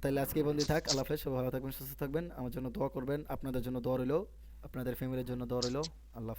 তাহলে আজকে এই বন্ধই থাক। আল্লাহ হাফেজ, সবাই ভালো থাকবেন, সুস্থ থাকবেন, আমার জন্য দোয়া করবেন, আপনাদের জন্য দোয়া রইলো, আপনাদের ফ্যামিলির জন্য দোয়া রইলো। আল্লাহ হাফেজ।